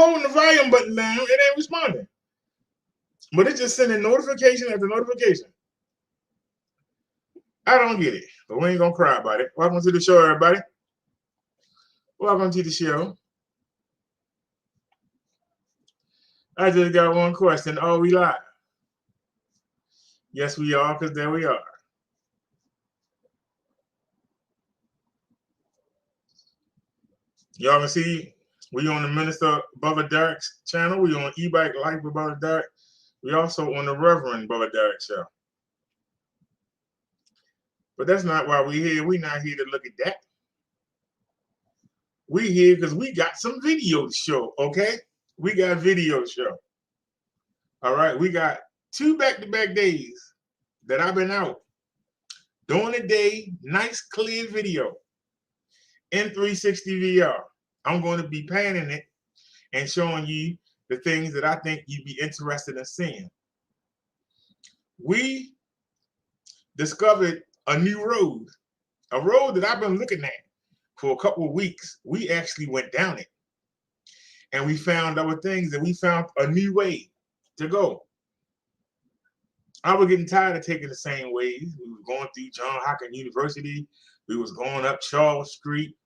holding the volume button down, it ain't responding. But it's just sending notification after notification. I don't get it, but we ain't gonna cry about it. Welcome to the show, everybody. Welcome to the show. I just got one question. Are we live? Yes, we are, because there we are. Y'all can see we on the Minister Bubba Derrick's channel. We on EBIKE Life with Bubba Derrick. We also on the Reverend Bubba Derrick show. But that's not why we're here. We're not here to look at that. We here because we got some video to show, okay? We got video to show. All right, we got 2 back-to-back days that I've been out doing a day, nice clear video in 360 VR. I'm going to be panning it and showing you the things that I think you'd be interested in seeing. We discovered a new road, a road that I've been looking at for a couple of weeks. We actually went down it and we found other things, and we found a new way to go. I was getting tired of taking the same ways. We were going through John Hopkins University. We was going up Charles Street.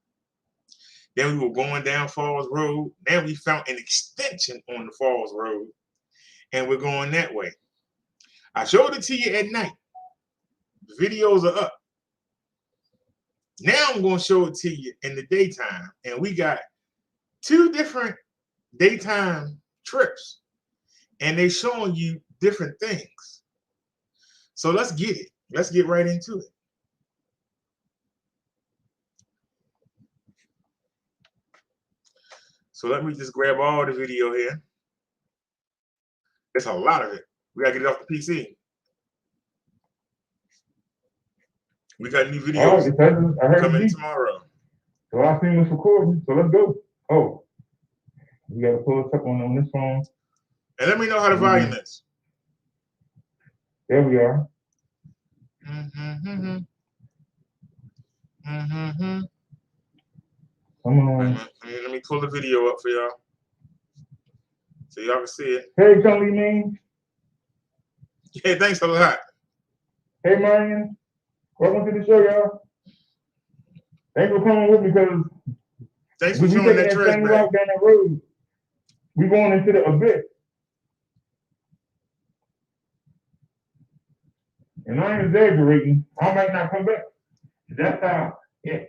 Then we were going down Falls Road. Then we found an extension on the Falls Road, and we're going that way. I showed it to you at night. The videos are up. Now I'm going to show it to you in the daytime, and we got 2 different daytime trips, and they're showing you different things. So let's get it. Let's get right into it. So let me just grab all the video here. There's a lot of it. We gotta get it off the PC. We got new videos coming tomorrow. So I seen this recording, so let's go. Oh, we gotta pull it up on this phone. And let me know how the volume is. There we are. Come on. Let me pull the video up for y'all, so y'all can see it. Hey, Tony, man. Yeah, thanks a lot. Hey, Marion. Welcome to the show, y'all. Thanks for coming with me, because thanks for showing that trash bag. Down that road. We going into the abyss. And I ain't exaggerating. I might not come back. That's how. Yeah.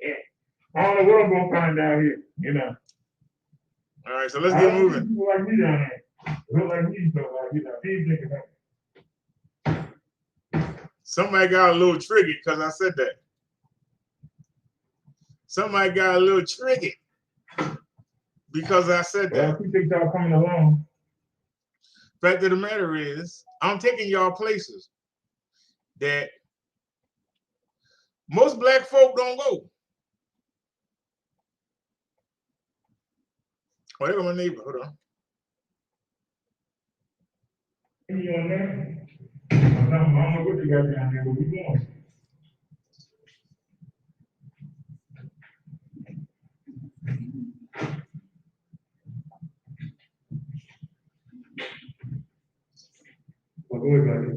I don't know what I'm gonna find down here, you know. All right, so let's get moving. People like me down there. Look like me, so like, you know, he's thinking that. Somebody got a little triggered because I said that. Somebody got a little triggered because I said that. Well, I appreciate y'all coming along. Fact of the matter is, I'm taking y'all places that most black folk don't go. Oh, there go my neighbor. Hold on. You on there? I don't know what you got down there, but we going. Well, go ahead, buddy.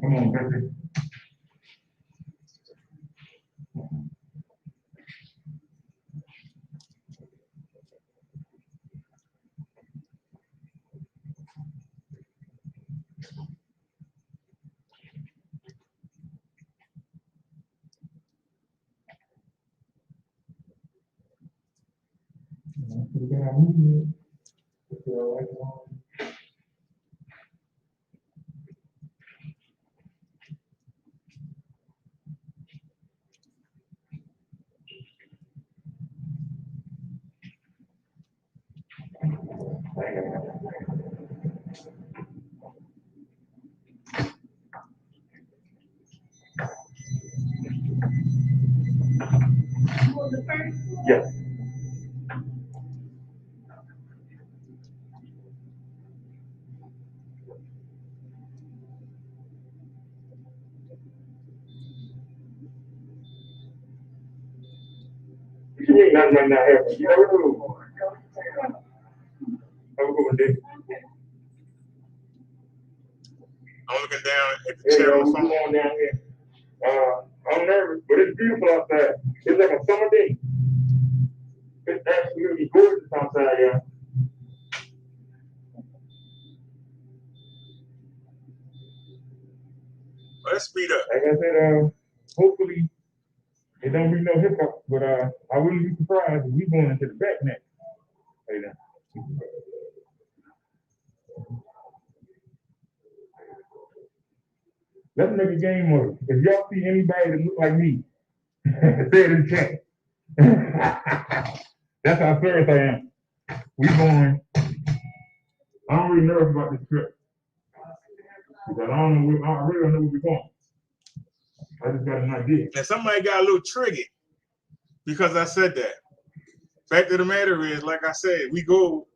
Come on, Patrick. Yes. That might not happen. You never know. Have a good one, Dave. I'm looking down at the Yeah, chat yo, on we the phone. going down here. I'm nervous, but it's beautiful outside. It's like a summer day. It's absolutely gorgeous outside, yeah. Let's speed up. Like I said, hopefully it don't be no hiccup, but I wouldn't be surprised if we going into the back next. Hey, now. Let's make a game mode. If y'all see anybody that look like me, say it in the chat. That's how serious I am. We going. I'm really nervous about this trip because I don't know. I really don't know where we're going. I just got an idea. And somebody got a little triggered because I said that. Fact of the matter is, like I said, we go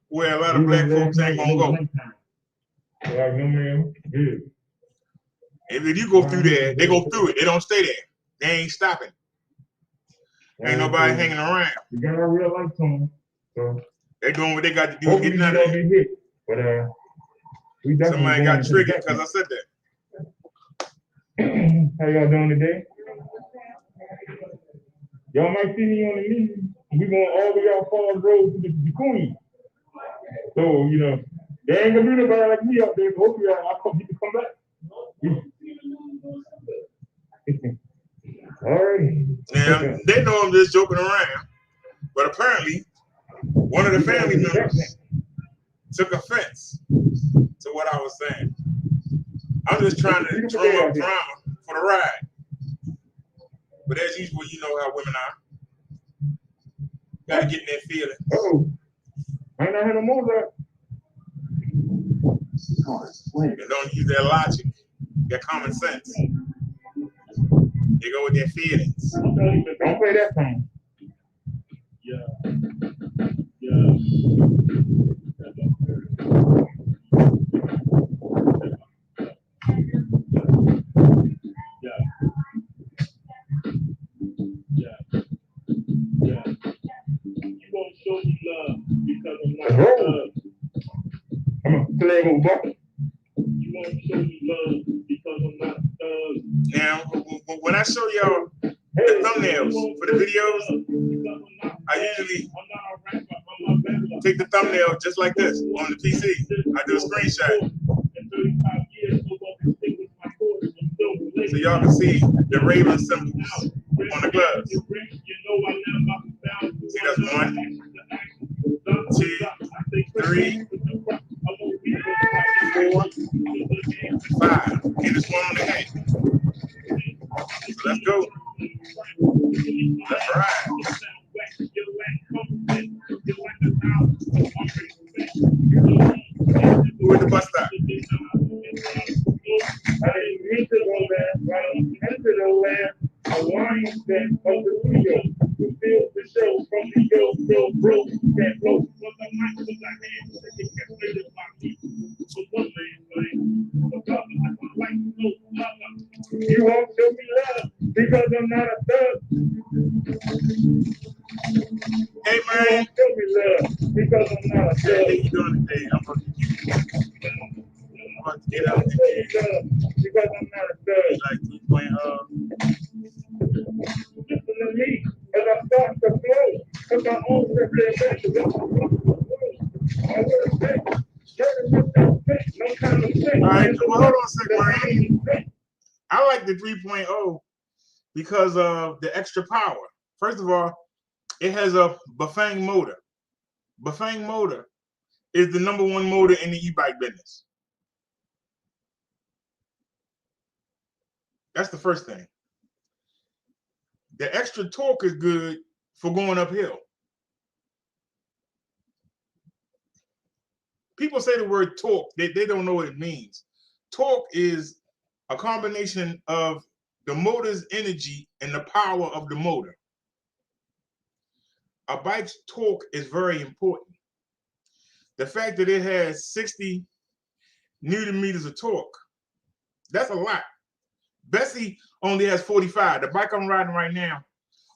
where a lot of black folks ain't gonna go. Like, no man, good. If you go through there, they go through it. They don't stay there. They ain't stopping. Ain't nobody hanging around. We got our real lights on, so they doing what they got to do and getting out of there. Hit, but we definitely somebody got triggered because I said that. How y'all doing today? Y'all might see me on the news. We going all the way out Falls Road to the Queen. So, you know, there ain't gonna be nobody like me up there. So hopefully I'll come back. All right. Now, they know I'm just joking around, but apparently one of the family members took offense to what I was saying. I'm just trying to drum up drama for the ride. But as usual, you know how women are. Gotta get in their feelings. Oh, I ain't not had no more of that. And don't use their logic, their common sense. They go with their feelings. Don't play that song. Yeah. You won't show me love because I'm not a thug. I'm a play with bucket. You won't show me love because I'm not a thug. Now, when I show y'all the thumbnails for the videos, I usually take the thumbnail just like this on the PC. I do a screenshot. So y'all can see the Raven symbols on the gloves. See, that's 1, 2, 3, 4, 5. And there's one on the head. So let's go. Let's ride. Who at the bus stop? I need to go there, right? Enter the land, a lion that of the studio, who feels the show from the yo, bro, that blow. But the mic was a hand, that can get rid of my people. So one man playing, you won't show me love because I'm not a thug. Hey man, you won't show me love because I'm not a thug. How you doing today? I'm about to get out of the game. Because I'm not a thug. Like 3.0. Listen to me as I start to flow. Cause my own representation. I would have said, no kind of thing. All right, well, hold on a second, man. I like the 3.0 because of the extra power. First of all, it has a Bafang motor. Bafang motor is the #1 motor in the e-bike business. That's the first thing. The extra torque is good for going uphill. People say the word torque, they don't know what it means. Torque is a combination of the motor's energy and the power of the motor. A bike's torque is very important. The fact that it has 60 Newton meters of torque, that's a lot. Bessie only has 45. The bike I'm riding right now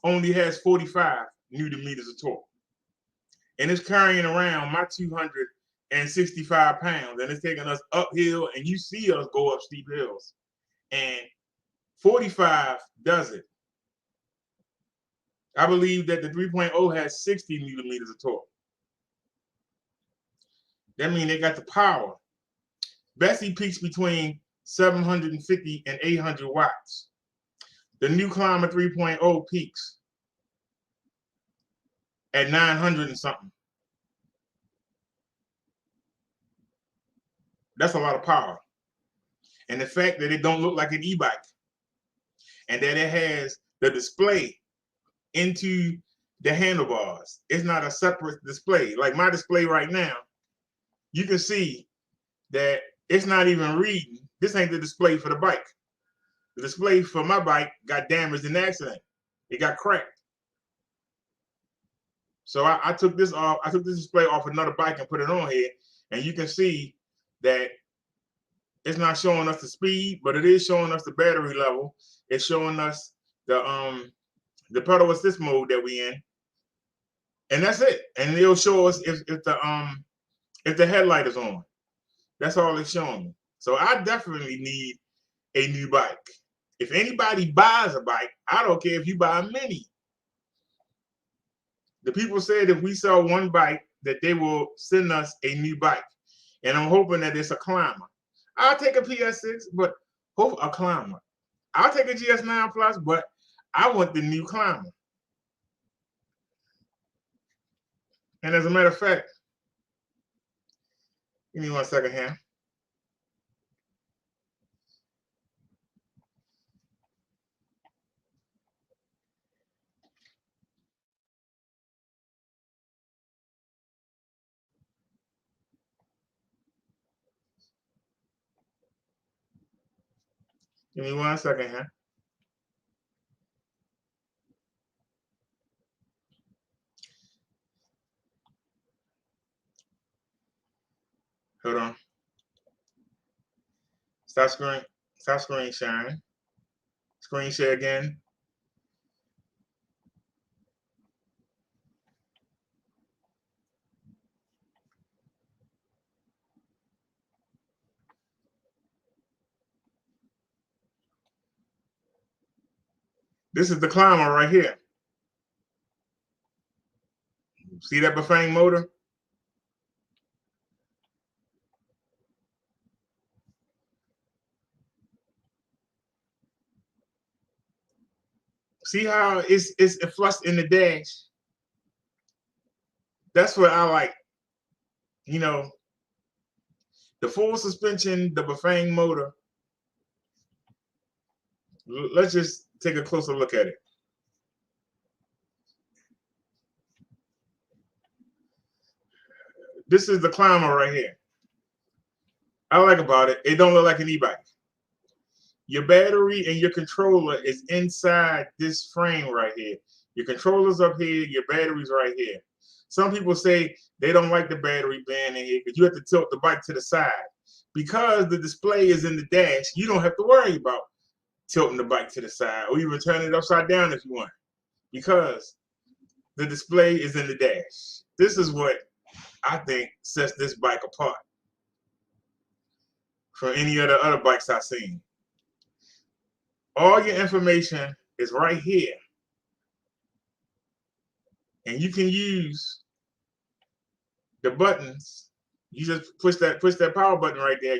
only has 45 Newton meters of torque. And it's carrying around my 265 pounds, and it's taking us uphill, and you see us go up steep hills. And 45 does it. I believe that the 3.0 has 60 Newton meters of torque. That means they got the power. Bessie peaks between 750 and 800 watts. The new Climber 3.0 peaks at 900 and something. That's a lot of power. And the fact that it don't look like an e-bike, and that it has the display into the handlebars. It's not a separate display. Like my display right now, you can see that it's not even reading. This ain't the display for the bike. The display for my bike got damaged in the accident. It got cracked. So I took this off. I took this display off another bike and put it on here, and you can see that it's not showing us the speed, but it is showing us the battery level. It's showing us the pedal assist mode that we in, and that's it. And it'll show us if the headlight is on. That's all it's showing me. So I definitely need a new bike. If anybody buys a bike, I don't care if you buy a mini. The people said if we sell one bike, that they will send us a new bike. And I'm hoping that it's a Climber. I'll take a PS6, but hope a Climber. I'll take a GS9 Plus, but I want the new Climber. And as a matter of fact, give me 1 second here. Give me 1 second here. Hold on. Stop screen sharing. Screen share again. This is the Climber right here. See that Bafang motor? See how it's flushed in the dash? That's what I like. You know, the full suspension, the Bafang motor. Let's just take a closer look at it. This is the Climber right here. I like about it, it don't look like an e-bike. Your battery and your controller is inside this frame right here. Your controller's up here, your battery's right here. Some people say they don't like the battery band in here because you have to tilt the bike to the side. Because the display is in the dash, you don't have to worry about tilting the bike to the side or even turning it upside down if you want, because the display is in the dash. This is what I think sets this bike apart from any of the other bikes I've seen. All your information is right here. And you can use the buttons. You just push that power button right there,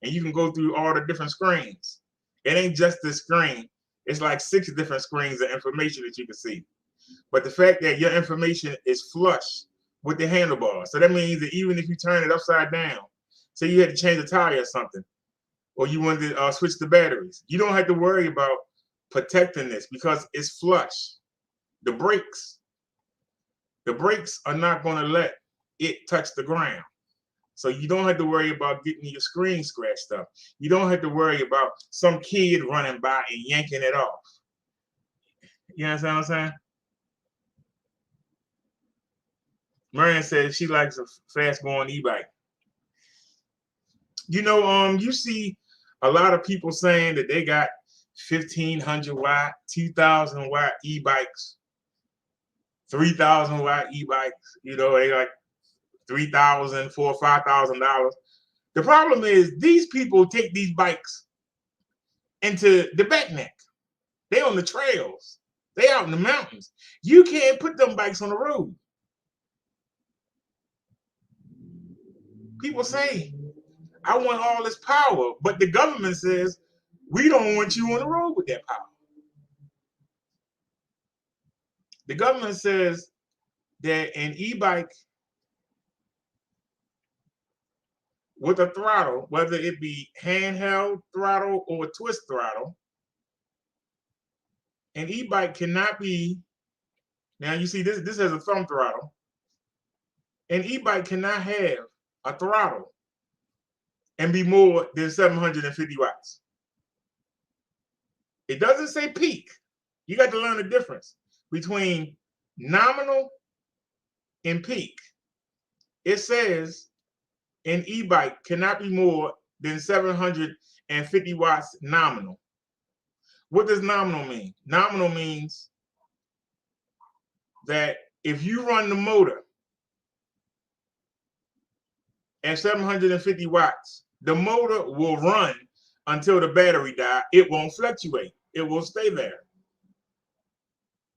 and you can go through all the different screens. It ain't just this screen. It's like 6 different screens of information that you can see. But the fact that your information is flush with the handlebars. So that means that even if you turn it upside down, say you had to change a tire or something, or you wanted to switch the batteries, you don't have to worry about protecting this because it's flush. The brakes are not going to let it touch the ground. So you don't have to worry about getting your screen scratched up. You don't have to worry about some kid running by and yanking it off. You understand what I'm saying? Marion said she likes a fast-going e-bike. You know, you see a lot of people saying that they got 1,500 watt, 2,000 watt e-bikes 3,000 watt e-bikes. You know, they like $3,000, $4,000 or $5,000. The problem is these people take these bikes into the back neck. They on the trails. They out in the mountains. You can't put them bikes on the road. People say, I want all this power, but the government says, we don't want you on the road with that power. The government says that an e-bike with a throttle, whether it be handheld throttle or twist throttle, an e-bike cannot be, now you see this has a thumb throttle. An e-bike cannot have a throttle and be more than 750 watts. It doesn't say peak. You got to learn the difference between nominal and peak. It says an e-bike cannot be more than 750 watts nominal. What does nominal mean? Nominal means that if you run the motor at 750 watts, the motor will run until the battery dies. It won't fluctuate. It will stay there.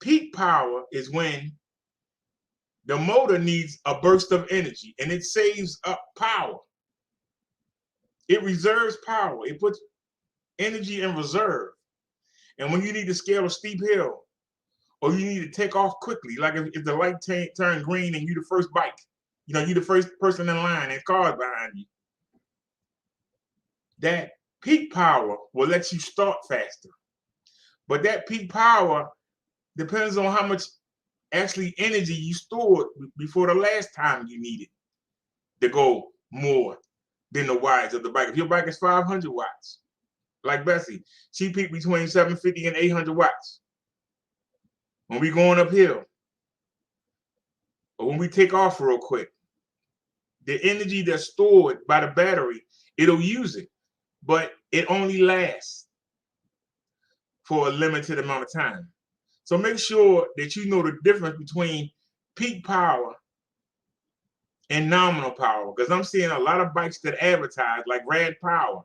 Peak power is when the motor needs a burst of energy and it saves up power. It reserves power. It puts energy in reserve. And when you need to scale a steep hill or you need to take off quickly, like if the light turned green and you're the first bike, you know, you're the first person in line and cars behind you, that peak power will let you start faster. But that peak power depends on how much actually energy you stored before the last time you needed to go more than the watts of the bike. If your bike is 500 watts, like Bessie, she peaked between 750 and 800 watts. When we going uphill, or when we take off real quick, the energy that's stored by the battery, it'll use it, but it only lasts for a limited amount of time. So make sure that you know the difference between peak power and nominal power, because I'm seeing a lot of bikes that advertise, like Rad Power.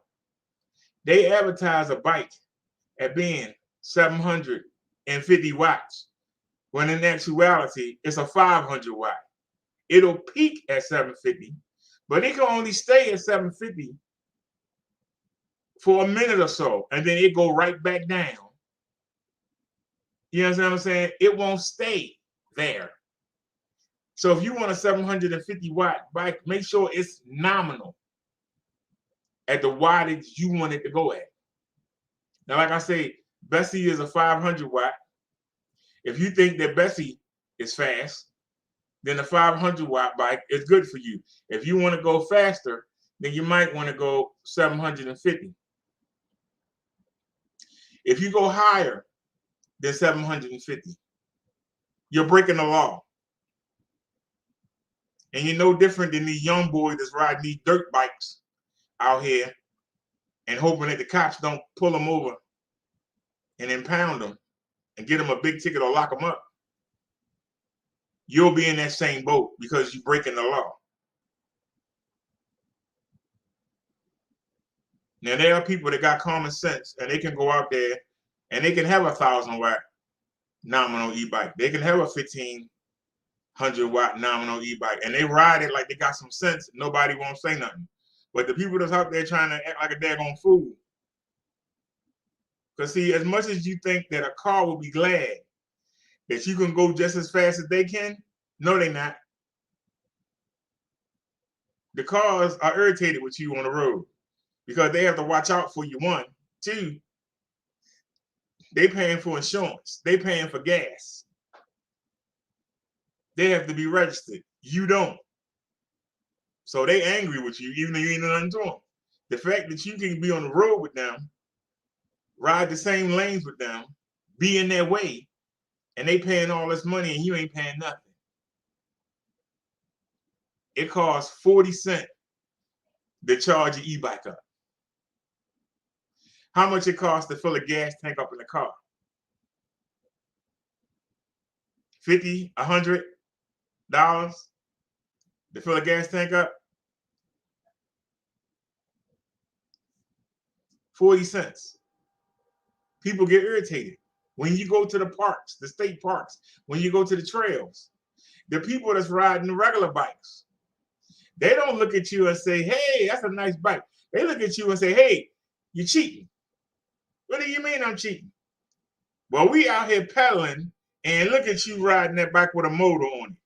They advertise a bike at being 750 watts, when in actuality, it's a 500 watt. It'll peak at 750, but it can only stay at 750 for a minute or so, and then it go right back down. You understand what I'm saying? It won't stay there. So if you want a 750 watt bike, make sure it's nominal at the wattage you want it to go at. Now, like I say, Bessie is a 500 watt. If you think that Bessie is fast, then the 500 watt bike is good for you. If you want to go faster, then you might want to go 750. If you go higher than 750, you're breaking the law. And you're no different than these young boys that's riding these dirt bikes out here and hoping that the cops don't pull them over and impound them and get them a big ticket or lock them up. You'll be in that same boat because you're breaking the law. Now, there are people that got common sense and they can go out there and they can have a 1,000 watt nominal e-bike. They can have a 1,500 watt nominal e-bike and they ride it like they got some sense. Nobody won't say nothing. But the people that's out there trying to act like a daggone fool. Because see, as much as you think that a car will be glad that you can go just as fast as they can, no, they're not. The cars are irritated with you on the road because they have to watch out for you, one. Two, they paying for insurance. They paying for gas. They have to be registered. You don't. So they angry with you, even though you ain't nothing to them. The fact that you can be on the road with them, ride the same lanes with them, be in their way, and they paying all this money and you ain't paying nothing. It costs 40 cents to charge your e-bike up. How much it costs to fill a gas tank up in the car? $50, $100 to fill a gas tank up. 40 cents. People get irritated. When you go to the parks, the state parks, when you go to the trails, the people that's riding the regular bikes, they don't look at you and say, hey, that's a nice bike. They look at you and say, hey, you're cheating. What do you mean I'm cheating? Well, we out here pedaling and look at you riding that bike with a motor on it.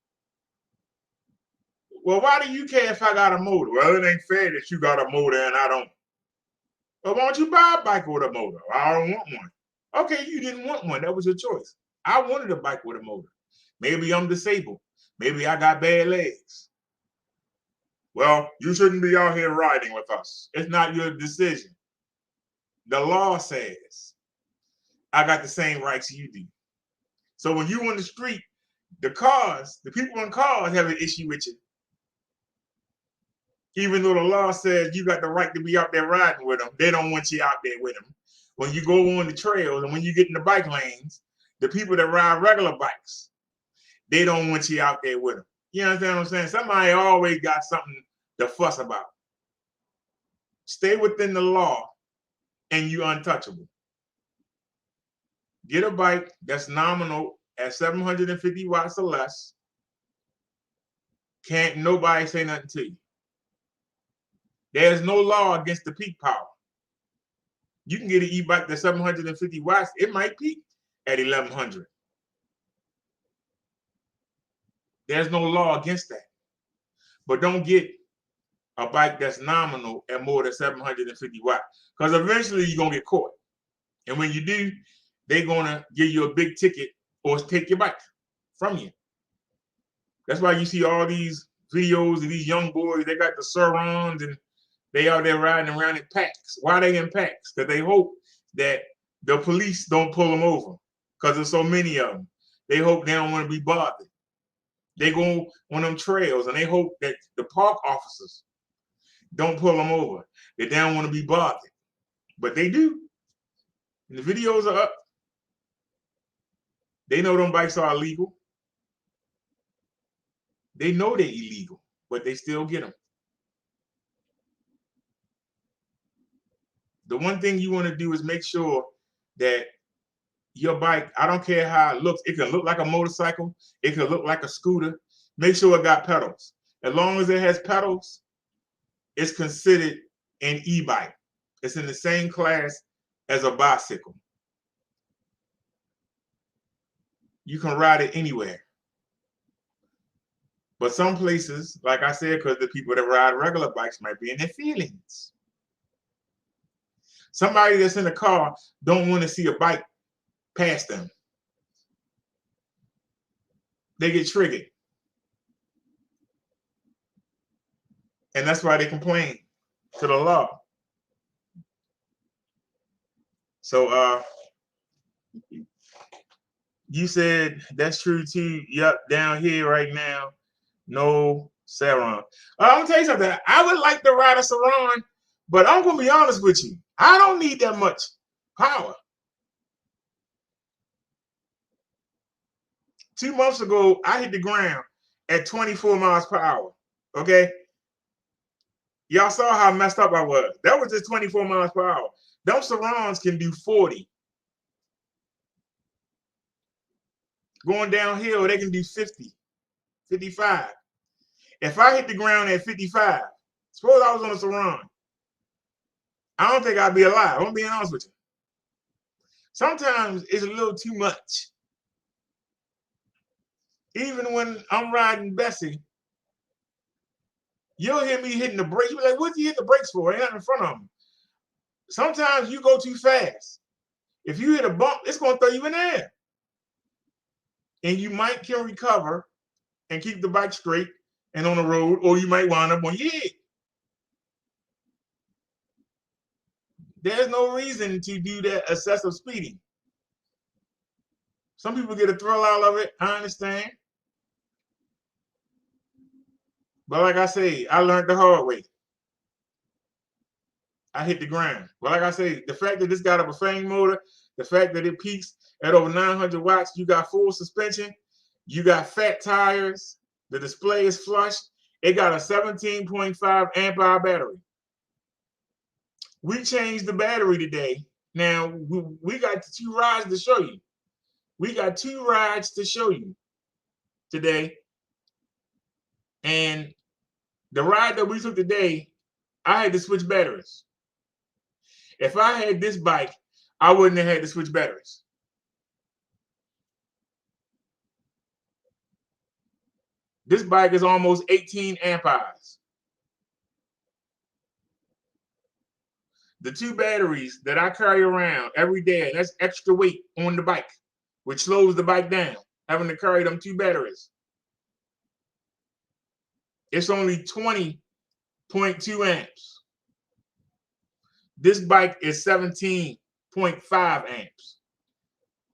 Well, why do you care if I got a motor? Well, it ain't fair that you got a motor and I don't. Well, why don't you buy a bike with a motor? I don't want one. Okay, you didn't want one. That was your choice. I wanted a bike with a motor. Maybe I'm disabled. Maybe I got bad legs. Well, you shouldn't be out here riding with us. It's not your decision. The law says I got the same rights you do. So when you on the street, the people in cars have an issue with you. Even though the law says you got the right to be out there riding with them, they don't want you out there with them. When you go on the trails and when you get in the bike lanes, the people that ride regular bikes, they don't want you out there with them. You understand what I'm saying? Somebody always got something to fuss about. Stay within the law and you're untouchable. Get a bike that's nominal at 750 watts or less. Can't nobody say nothing to you. There's no law against the peak power. You can get an e-bike that's 750 watts. It might peak at 1100. There's no law against that. But don't get a bike that's nominal at more than 750 watts. Because eventually you're going to get caught. And when you do, they're going to give you a big ticket or take your bike from you. That's why you see all these videos of these young boys. They got the Surrons and they out there riding around in packs. Why are they in packs? Because they hope that the police don't pull them over because there's so many of them. They hope they don't want to be bothered. They go on them trails and they hope that the park officers don't pull them over. They don't want to be bothered. But they do. And the videos are up. They know them bikes are illegal. They know they're illegal, but they still get them. The one thing you want to do is make sure that your bike, I don't care how it looks, it can look like a motorcycle, it can look like a scooter. Make sure it got pedals. As long as it has pedals, it's considered an e-bike. It's in the same class as a bicycle. You can ride it anywhere. But some places, like I said, because the people that ride regular bikes might be in their feelings. Somebody that's in a car don't want to see a bike pass them. They get triggered. And that's why they complain to the law. So you said that's true too. Yep, down here right now, no Saron. I'm gonna tell you something. I would like to ride a Saron, but I'm gonna be honest with you. I don't need that much power. 2 months ago, I hit the ground at 24 miles per hour. Okay. Y'all saw how messed up I was. That was just 24 miles per hour. Those Sarons can do 40. Going downhill, they can do 50, 55. If I hit the ground at 55, suppose I was on a Saron, I don't think I'd be alive. I'm being honest with you. Sometimes it's a little too much. Even when I'm riding Bessie, you'll hear me hitting the brakes. You'll be like, what's he hitting the brakes for? Ain't nothing in front of him. Sometimes you go too fast. If you hit a bump, it's going to throw you in the air. And you can recover and keep the bike straight and on the road, or you might wind up on your head. There's no reason to do that excessive speeding. Some people get a thrill out of it. I understand. But like I say, I learned the hard way. I hit the ground. But like I say, the fact that this got a Bafang motor, the fact that it peaks at over 900 watts, you got full suspension, You got fat tires. The display is flush. It got a 17.5 amp hour battery. We changed the battery today. Now, we got 2 rides to show you. We got 2 rides to show you today. And the ride that we took today, I had to switch batteries. If I had this bike, I wouldn't have had to switch batteries. This bike is almost 18 amp hours. The 2 batteries that I carry around every day, and that's extra weight on the bike, which slows the bike down, having to carry them 2 batteries. It's only 20.2 amps. This bike is 17.5 amps.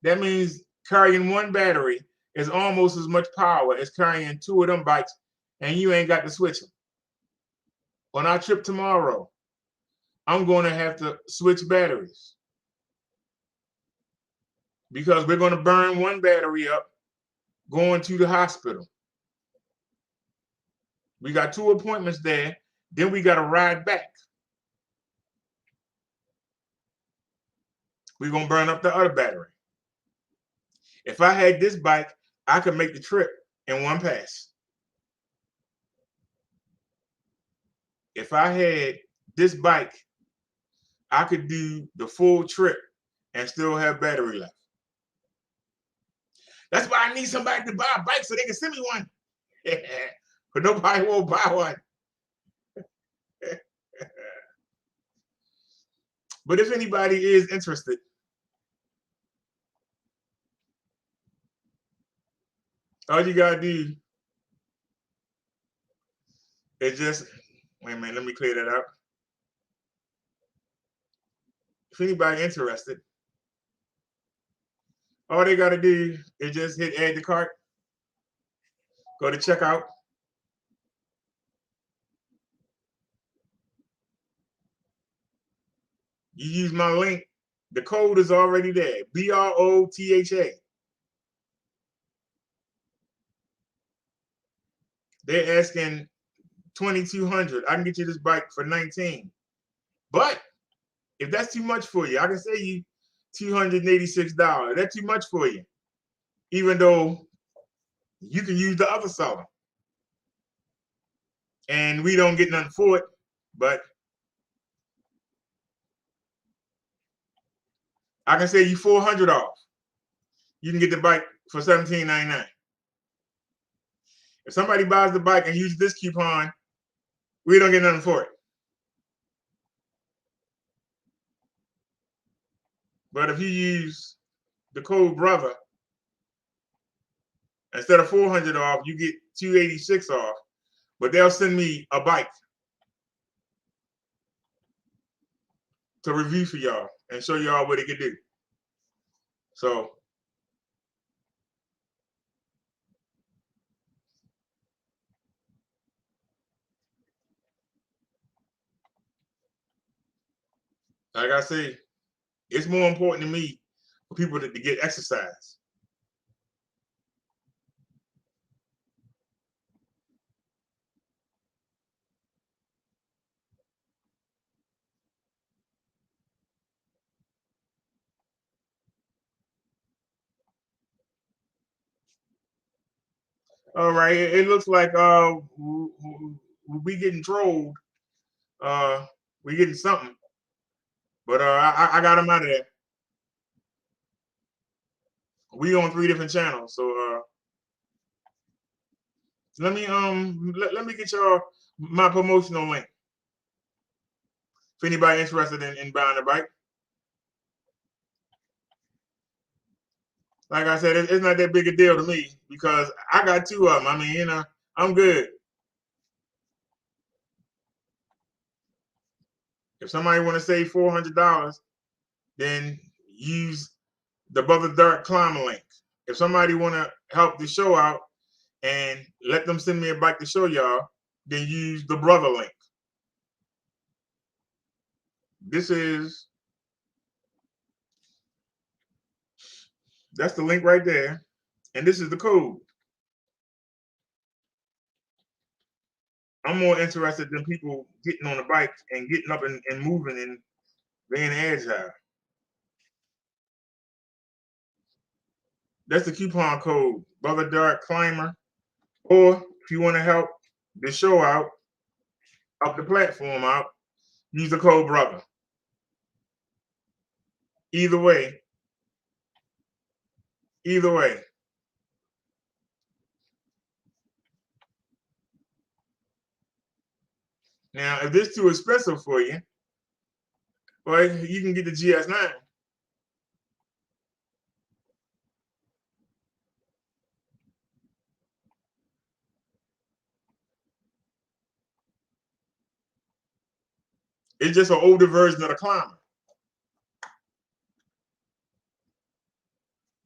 That means carrying 1 battery is almost as much power as carrying 2 of them bikes, and you ain't got to switch them. On our trip tomorrow, I'm going to have to switch batteries because we're going to burn 1 battery up going to the hospital. We got 2 appointments there. Then we got to ride back. We're going to burn up the other battery. If I had this bike, I could make the trip in 1 pass. If I had this bike, I could do the full trip and still have battery left. That's why I need somebody to buy a bike so they can send me one. But nobody will buy one. But if anybody is interested, all you gotta do is just, wait a minute, let me clear that up. If anybody interested, all they gotta do is just hit add to cart, go to checkout. You use my link. The code is already there. BROTHA. They're asking $2,200. I can get you this bike for $19. But if that's too much for you, I can save you $286. That's too much for you. Even though you can use the other seller. And we don't get nothing for it, but I can save you $400 off. You can get the bike for $17.99. If somebody buys the bike and uses this coupon, we don't get nothing for it. But if you use the code BROTHER, instead of $400 off, you get $286 off. But they'll send me a bike to review for y'all and show y'all what it can do. So like I say, it's more important to me for people to get exercise. All right, it looks like we getting trolled. We getting something, but I got them out of there. We on 3 different channels, so let me get y'all my promotional link. If anybody interested in buying a bike, like I said, it's not that big a deal to me because I got 2 of them. I mean, you know, I'm good. If somebody want to save $400, then use the Brother Dark Climber link. If somebody want to help the show out and let them send me a bike to show y'all, then use the Brother link. That's the link right there. And this is the code. I'm more interested than people getting on the bike and getting up and moving and being agile. That's the coupon code, Brother Dark Climber. Or if you want to help the show out, up the platform out, use the code brother. Either way. Either way. Now, if this is too expensive for you, well, you can get the GS9. It's just an older version of the Climber.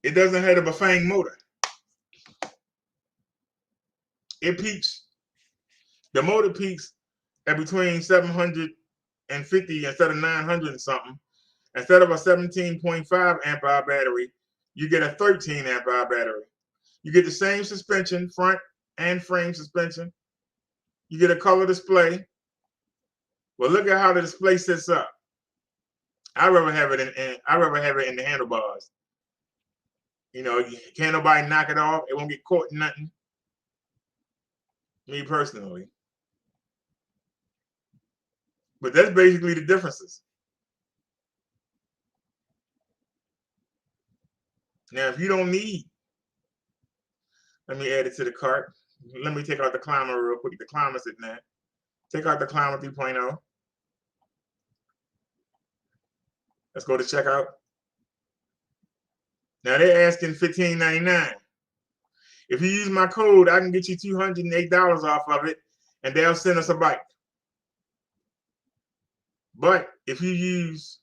It doesn't have a Bafang motor. It peaks. The motor peaks at between 750 instead of 900 and something. Instead of a 17.5 amp hour battery, you get a 13 amp hour battery. You get the same suspension, front and frame suspension. You get a color display. Well, look at how the display sits up. I'd rather have it in the handlebars. You know, can't nobody knock it off. It won't get caught in nothing. Me personally. But that's basically the differences. Now, if you don't need, let me add it to the cart. Let me take out the Climber real quick. The Climber's sitting there. Take out the Climber 3.0. Let's go to checkout. Now they're asking $15.99. If you use my code, I can get you $208 off of it, and they'll send us a bike. But if you use,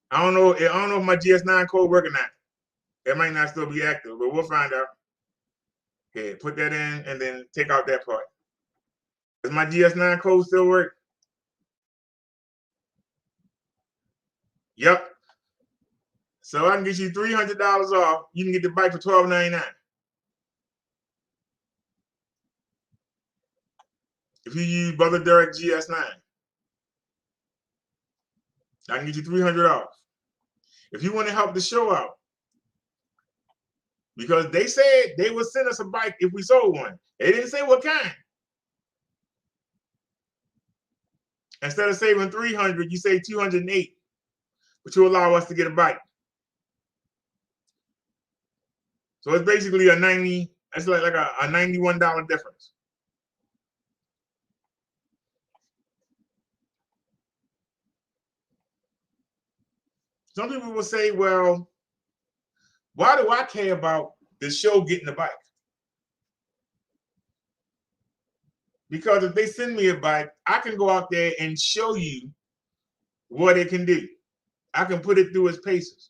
I don't know if my GS9 code working or not. It might not still be active, but we'll find out. Okay, put that in and then take out that part. Does my GS9 code still work? Yep. So I can get you $300 off. You can get the bike for $12.99. If you use Brother Derek GS9, I can get you $300 off. If you want to help the show out, because they said they would send us a bike if we sold one. They didn't say what kind. Instead of saving $300, you save $208, which will allow us to get a bike. So it's basically a it's like a $91 difference. Some people will say, well, why do I care about the show getting a bike? Because if they send me a bike, I can go out there and show you what it can do. I can put it through its paces.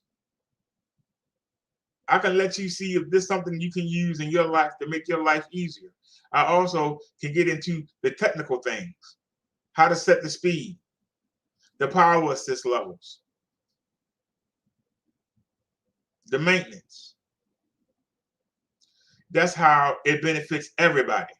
I can let you see if this is something you can use in your life to make your life easier. I also can get into the technical things, how to set the speed, the power assist levels, the maintenance. That's how it benefits everybody.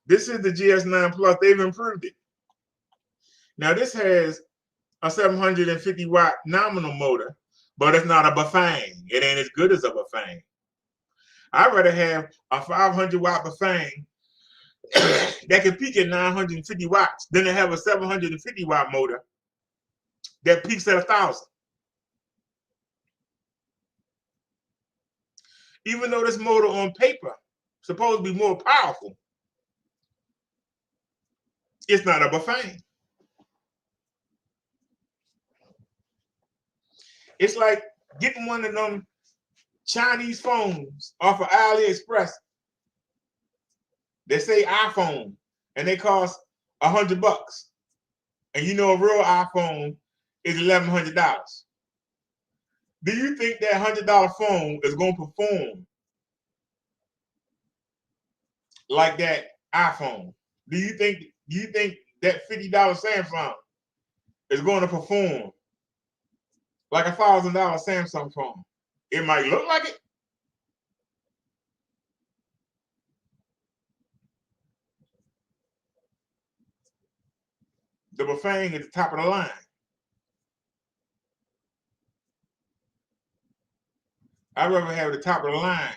This is the GS9 Plus. They've improved it. Now this has a 750 watt nominal motor, but it's not a Bafang. It ain't as good as a Bafang. I'd rather have a 500 watt Bafang that can peak at 950 watts than to have a 750 watt motor that peaks at 1,000. Even though this motor on paper is supposed to be more powerful, it's not a Bafang. It's like getting one of them Chinese phones off of AliExpress. They say iPhone, and they cost $100. And you know a real iPhone is $1,100. Do you think that $100 phone is going to perform like that iPhone? Do you think that $50 Samsung is going to perform like a $1,000 Samsung phone. It might look like it. The Bafang is the top of the line. I'd rather have the top of the line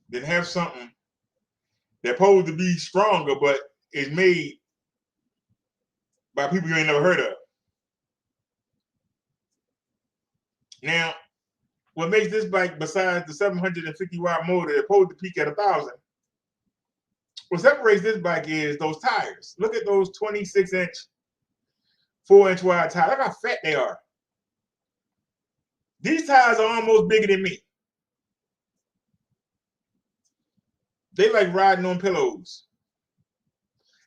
than have something that's supposed to be stronger, but is made by people you ain't never heard of. Now, what makes this bike, besides the 750 watt motor that's supposed to peak at 1,000, what separates this bike is those tires. Look at those 26-inch, 4-inch wide tires. Look how fat they are. These tires are almost bigger than me. They like riding on pillows.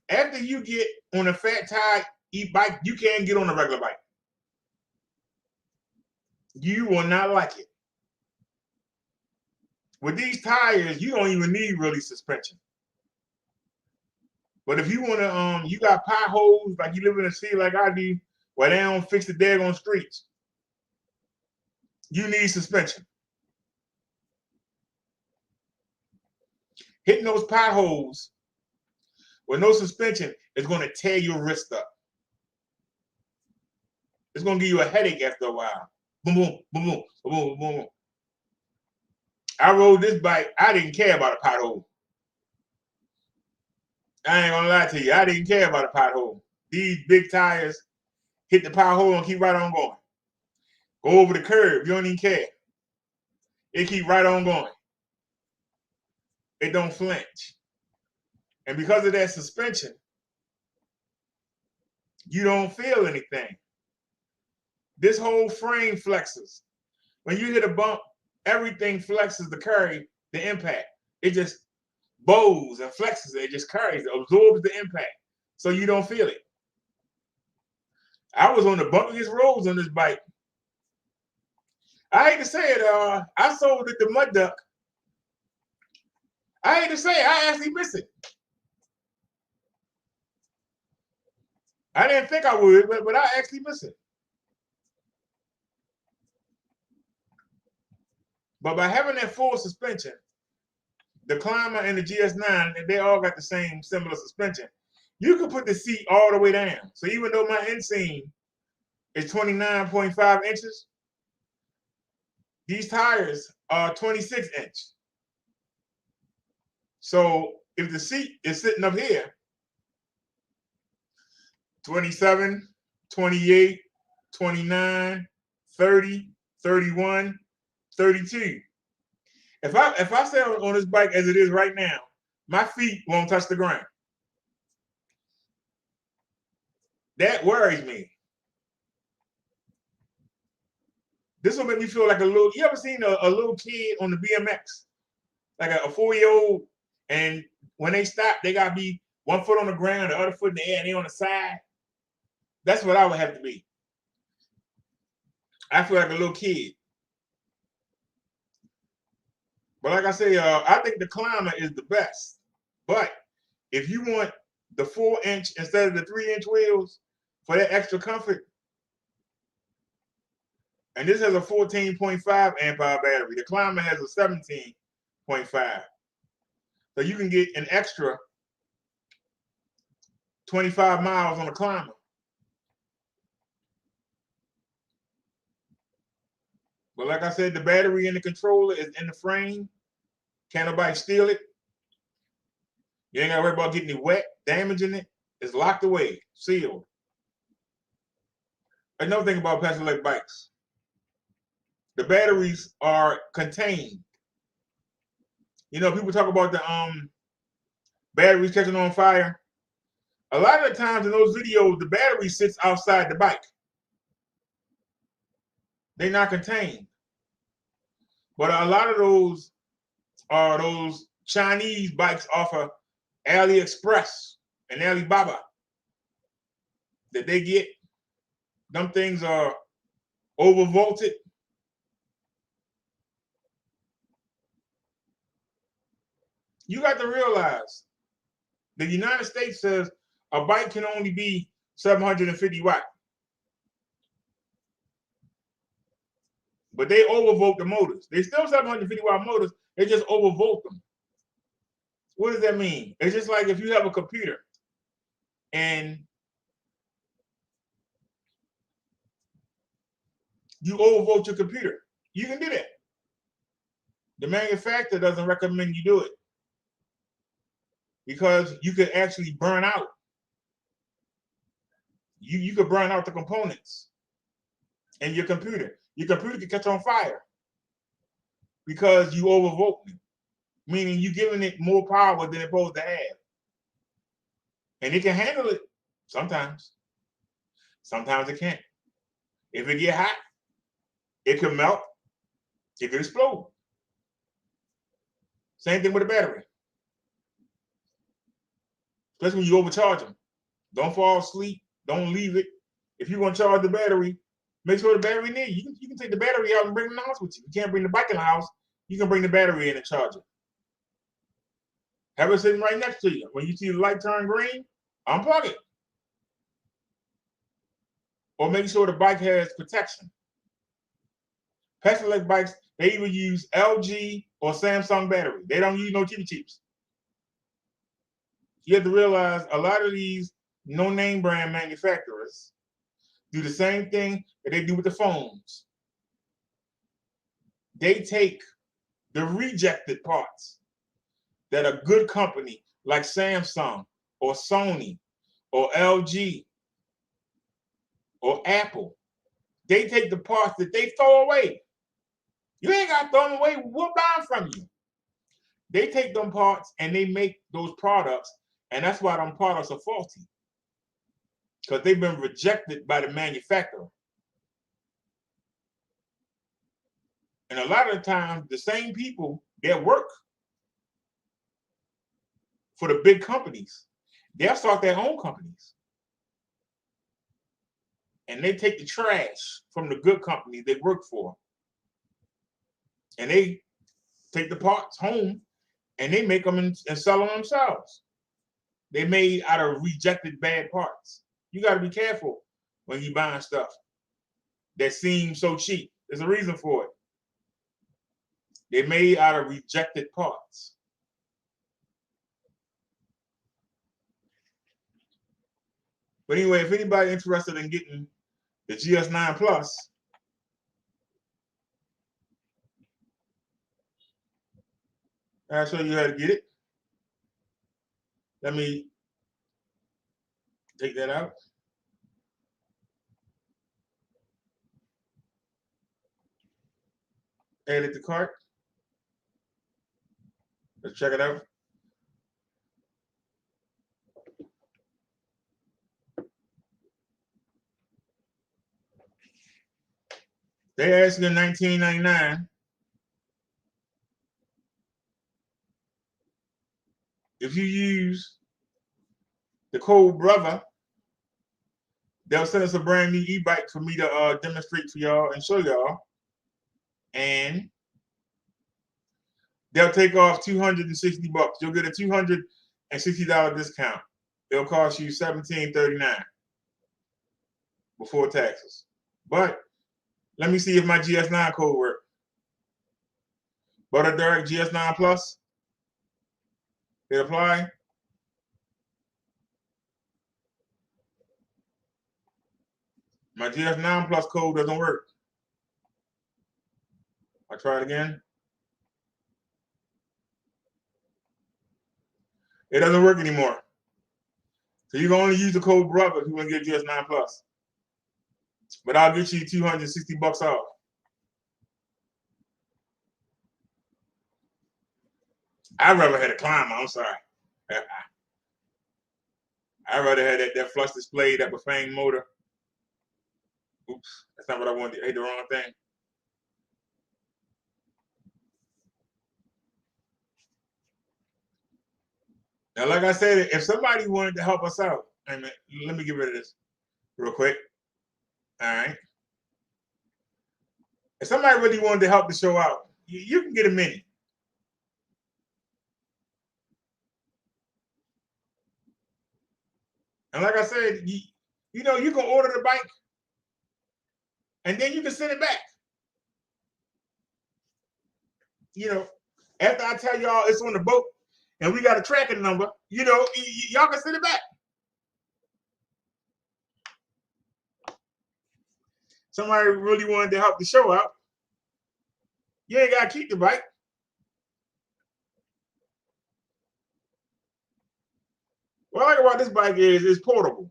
After you get on a fat tire e-bike, you can't get on a regular bike. You will not like it. With these tires, you don't even need really suspension. But if you want to, you got potholes, like you live in a city like I do, where they don't fix the daggone streets, you need suspension. Hitting those potholes with no suspension is going to tear your wrist up. It's going to give you a headache after a while. Boom, boom, boom, boom, boom, boom, boom. I rode this bike. I didn't care about a pothole. I ain't gonna lie to you. I didn't care about a pothole. These big tires hit the pothole and keep right on going. Go over the curb. You don't even care. It keep right on going. It don't flinch. And because of that suspension, you don't feel anything. This whole frame flexes. When you hit a bump, everything flexes to carry the impact. It just bows and flexes. It just carries, it absorbs the impact. So you don't feel it. I was on the bumpiest roads on this bike. I hate to say it, I sold it to Mud Duck. I hate to say it, I actually miss it. I didn't think I would, but I actually miss it. But by having that full suspension, the Climber and the GS9, they all got the same similar suspension. You can put the seat all the way down. So even though my inseam is 29.5 inches, these tires are 26 inch. So if the seat is sitting up here, 27, 28, 29, 30, 31, 32. If I stay on this bike as it is right now, my feet won't touch the ground. That worries me. This will make me feel like a little, you ever seen a little kid on the BMX? Like a 4-year-old, and when they stop, they gotta be one foot on the ground, the other foot in the air, and they on the side. That's what I would have to be. I feel like a little kid. But like I say, I think the Climber is the best. But if you want the 4-inch instead of the 3-inch wheels for that extra comfort, and this has a 14.5 amp hour battery. The Climber has a 17.5. So you can get an extra 25 miles on the Climber. But like I said, the battery and the controller is in the frame. Can't nobody steal it. You ain't got to worry about getting it wet, damaging it. It's locked away, sealed. Another thing about Paselec bikes, the batteries are contained. You know, people talk about the batteries catching on fire. A lot of the times in those videos, the battery sits outside the bike. They're not contained. But a lot of those are those Chinese bikes off of AliExpress and Alibaba that they get. Them things are overvolted. You got to realize the United States says a bike can only be 750 watt. but they overvolt the motors. They still 750 watt motors. They just overvolt them. What does that mean? It's just like if you have a computer and you overvolt your computer, you can do that. The manufacturer doesn't recommend you do it because you could actually burn out. You could burn out the components in your computer. Your computer could catch on fire because you overvolting it, meaning you're giving it more power than it's supposed to have. And it can handle it sometimes. Sometimes it can't. If it get hot, it can melt, it can explode. Same thing with a battery. Especially when you overcharge them. Don't fall asleep. Don't leave it. If you're going to charge the battery, make sure the battery near you. You can take the battery out and bring it in the house with you. You can't bring the bike in the house. You can bring the battery in and charge it. Have it sitting right next to you. When you see the light turn green, unplug it. Or make sure the bike has protection. Paselec bikes, they either use LG or Samsung battery. They don't use no cheaps. You have to realize a lot of these no-name brand manufacturers do the same thing that they do with the phones. They take the rejected parts that a good company like Samsung or Sony or LG or Apple, they take the parts that they throw away. You ain't got to throw them away. We'll buy them from you. They take them parts and they make those products, and that's why them products are faulty. Because they've been rejected by the manufacturer. And a lot of the times, the same people that work for the big companies, they'll start their own companies. And they take the trash from the good company they work for. And they take the parts home and they make them and sell them themselves. They made out of rejected bad parts. You got to be careful when you're buying stuff that seems so cheap. There's a reason for it. They're made out of rejected parts. But anyway, if anybody interested in getting the GS9 Plus, I'll show you how to get it. Let me take that out. Add it to cart. Let's check it out. They asked you in $19.99 if you use the code BROTHER, they'll send us a brand new e-bike for me to demonstrate for y'all and show y'all. And they'll take off $260. You'll get a $260 discount. It'll cost you $17.39 before taxes. But let me see if my GS9 code works. Butter Direct GS9 Plus. Hit apply. My GS9 Plus code doesn't work. I'll try it again. It doesn't work anymore. So you can only use the code BROTHER if you want to get GS9 Plus. But I'll get you $260 off. I'd rather have a climber, I'm sorry. I'd rather have that flush display, that Bafang motor. Oops, that's not what I wanted. I hit the wrong thing. Now, like I said, if somebody wanted to help us out, let me get rid of this real quick. All right. If somebody really wanted to help the show out, you can get a mini. And like I said, you can order the bike and then you can send it back. you know, after I tell y'all it's on the boat and we got a tracking number, you know, y'all can send it back. Somebody really wanted to help the show out. You ain't got to keep the bike. What I like about this bike is it's portable.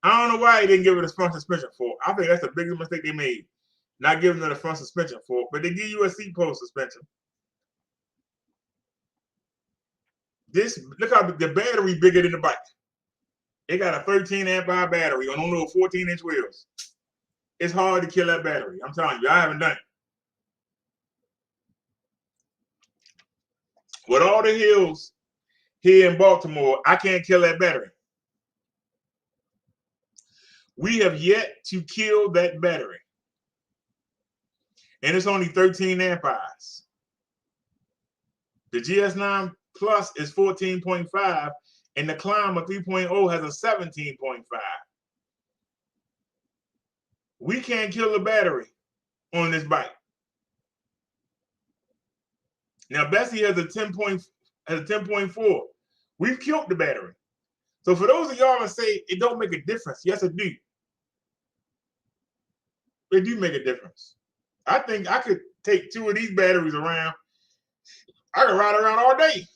I don't know why they didn't give it a front suspension fork. I think that's the biggest mistake they made, not giving it a front suspension fork. But they give you a seat post suspension. This, look how the battery bigger than the bike. It got a 13 amp hour battery on little 14-inch wheels. It's hard to kill that battery. I'm telling you, I haven't done it. With all the hills here in Baltimore, I can't kill that battery. We have yet to kill that battery. And it's only 13 amp hours. The GS9 Plus is 14.5, and the Climber 3.0 has a 17.5. We can't kill the battery on this bike. Now Bessie has a 10.4. We've killed the battery. So for those of y'all that say it don't make a difference, yes it do. It do make a difference. I think I could take 2 of these batteries around. I could ride around all day.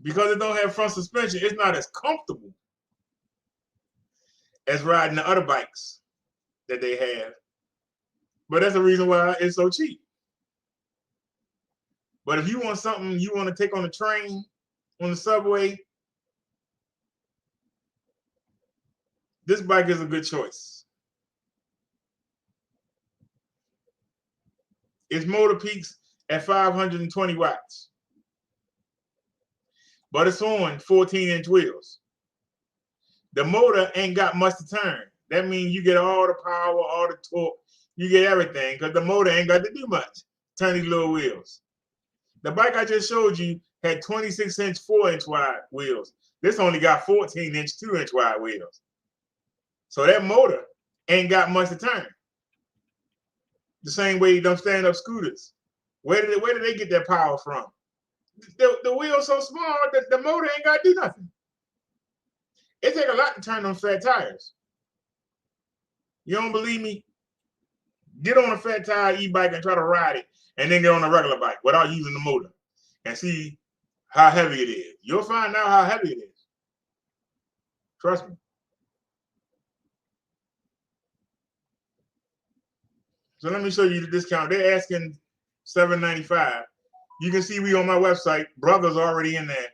Because it don't have front suspension, it's not as comfortable as riding the other bikes that they have. But that's the reason why it's so cheap. But if you want something you want to take on the train, on the subway, this bike is a good choice. Its motor peaks at 520 watts. But it's on 14-inch wheels. The motor ain't got much to turn. That means you get all the power, all the torque, you get everything, because the motor ain't got to do much. Turn these little wheels. The bike I just showed you had 26-inch 4-inch wide wheels. This only got 14-inch 2-inch wide wheels. So that motor ain't got much to turn. The same way them stand-up scooters. Where did they get their power from? The wheel's so small that the motor ain't got to do nothing. It take a lot to turn them fat tires. You don't believe me? Get on a fat tire e-bike and try to ride it, and then get on a regular bike without using the motor and see how heavy it is. You'll find out how heavy it is. Trust me. So let me show you the discount. They're asking $795. You can see we on my website. Brother's already in there.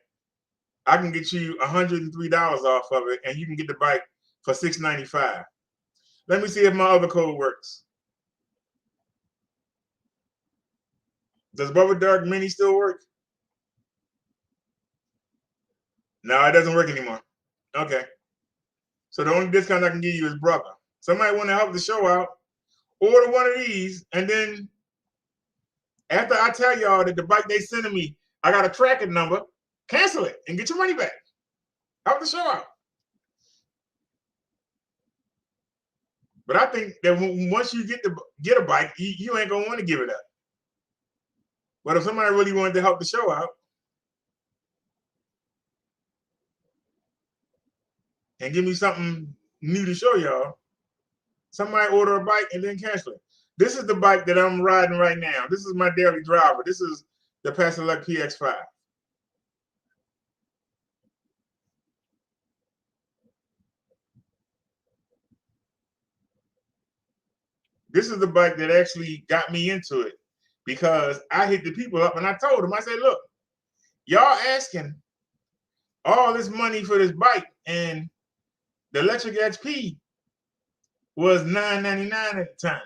I can get you $103 off of it, and you can get the bike for $695. Let me see if my other code works. Does Bubba Dark Mini still work? No, it doesn't work anymore. Okay. So the only discount I can give you is Brother. Somebody want to help the show out, order one of these, and then after I tell y'all that the bike they sending me, I got a tracking number, cancel it and get your money back. Help the show out. But I think that once you get a bike, you ain't gonna want to give it up. But if somebody really wanted to help the show out and give me something new to show y'all, somebody order a bike and then cancel it. This is the bike that I'm riding right now. This is my daily driver. This is the Paselec Px5. This is the bike that actually got me into it because I hit the people up and I told them, I said, look, y'all asking all this money for this bike, and the electric XP was $999 at the time.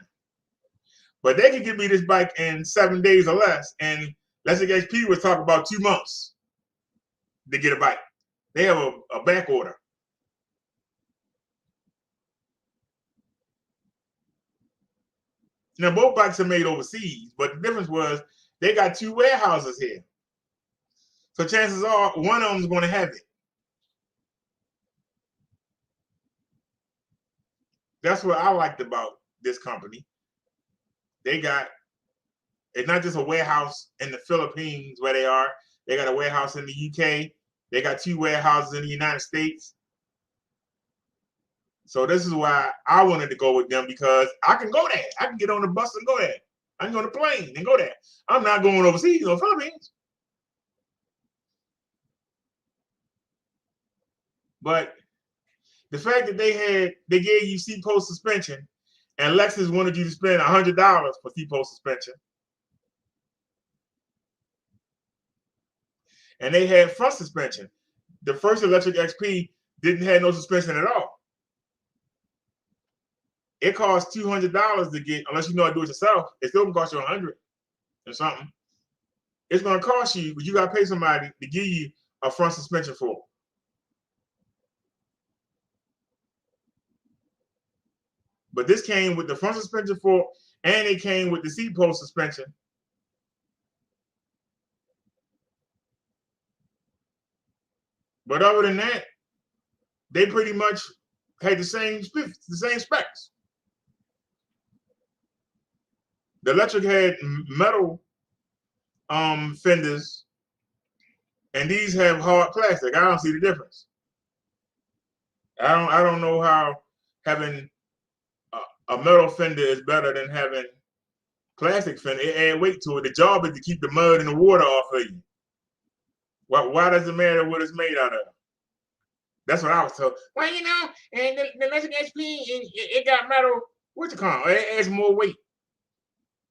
But they could give me this bike in 7 days or less, and electric XP was talking about 2 months to get a bike. They have a back order. Now, both bikes are made overseas, but the difference was they got 2 warehouses here. So chances are one of them is going to have it. That's what I liked about this company. They got, it's not just a warehouse in the Philippines where they are. They got a warehouse in the UK. They got 2 warehouses in the United States. So this is why I wanted to go with them, because I can go there. I can get on the bus and go there. I can go on the plane and go there. I'm not going overseas or Philippines. But the fact that they gave you seat post suspension, and Lexus wanted you to spend $100 for seat post suspension, and they had front suspension. The first electric XP didn't have no suspension at all. It costs $200 to get, unless you know how to do it yourself. It's still gonna cost you $100 or something. It's gonna cost you, but you gotta pay somebody to give you a front suspension for it. But this came with the front suspension for it, and it came with the seat post suspension. But other than that, they pretty much had the same specs. The electric had metal fenders, and these have hard plastic. I don't see the difference. I don't know how having a metal fender is better than having plastic fender. It add weight to it. The job is to keep the mud and the water off of you. Why does it matter what it's made out of? That's what I was told. Well, you know, and the electric SP, it got metal. What you call it? It adds more weight.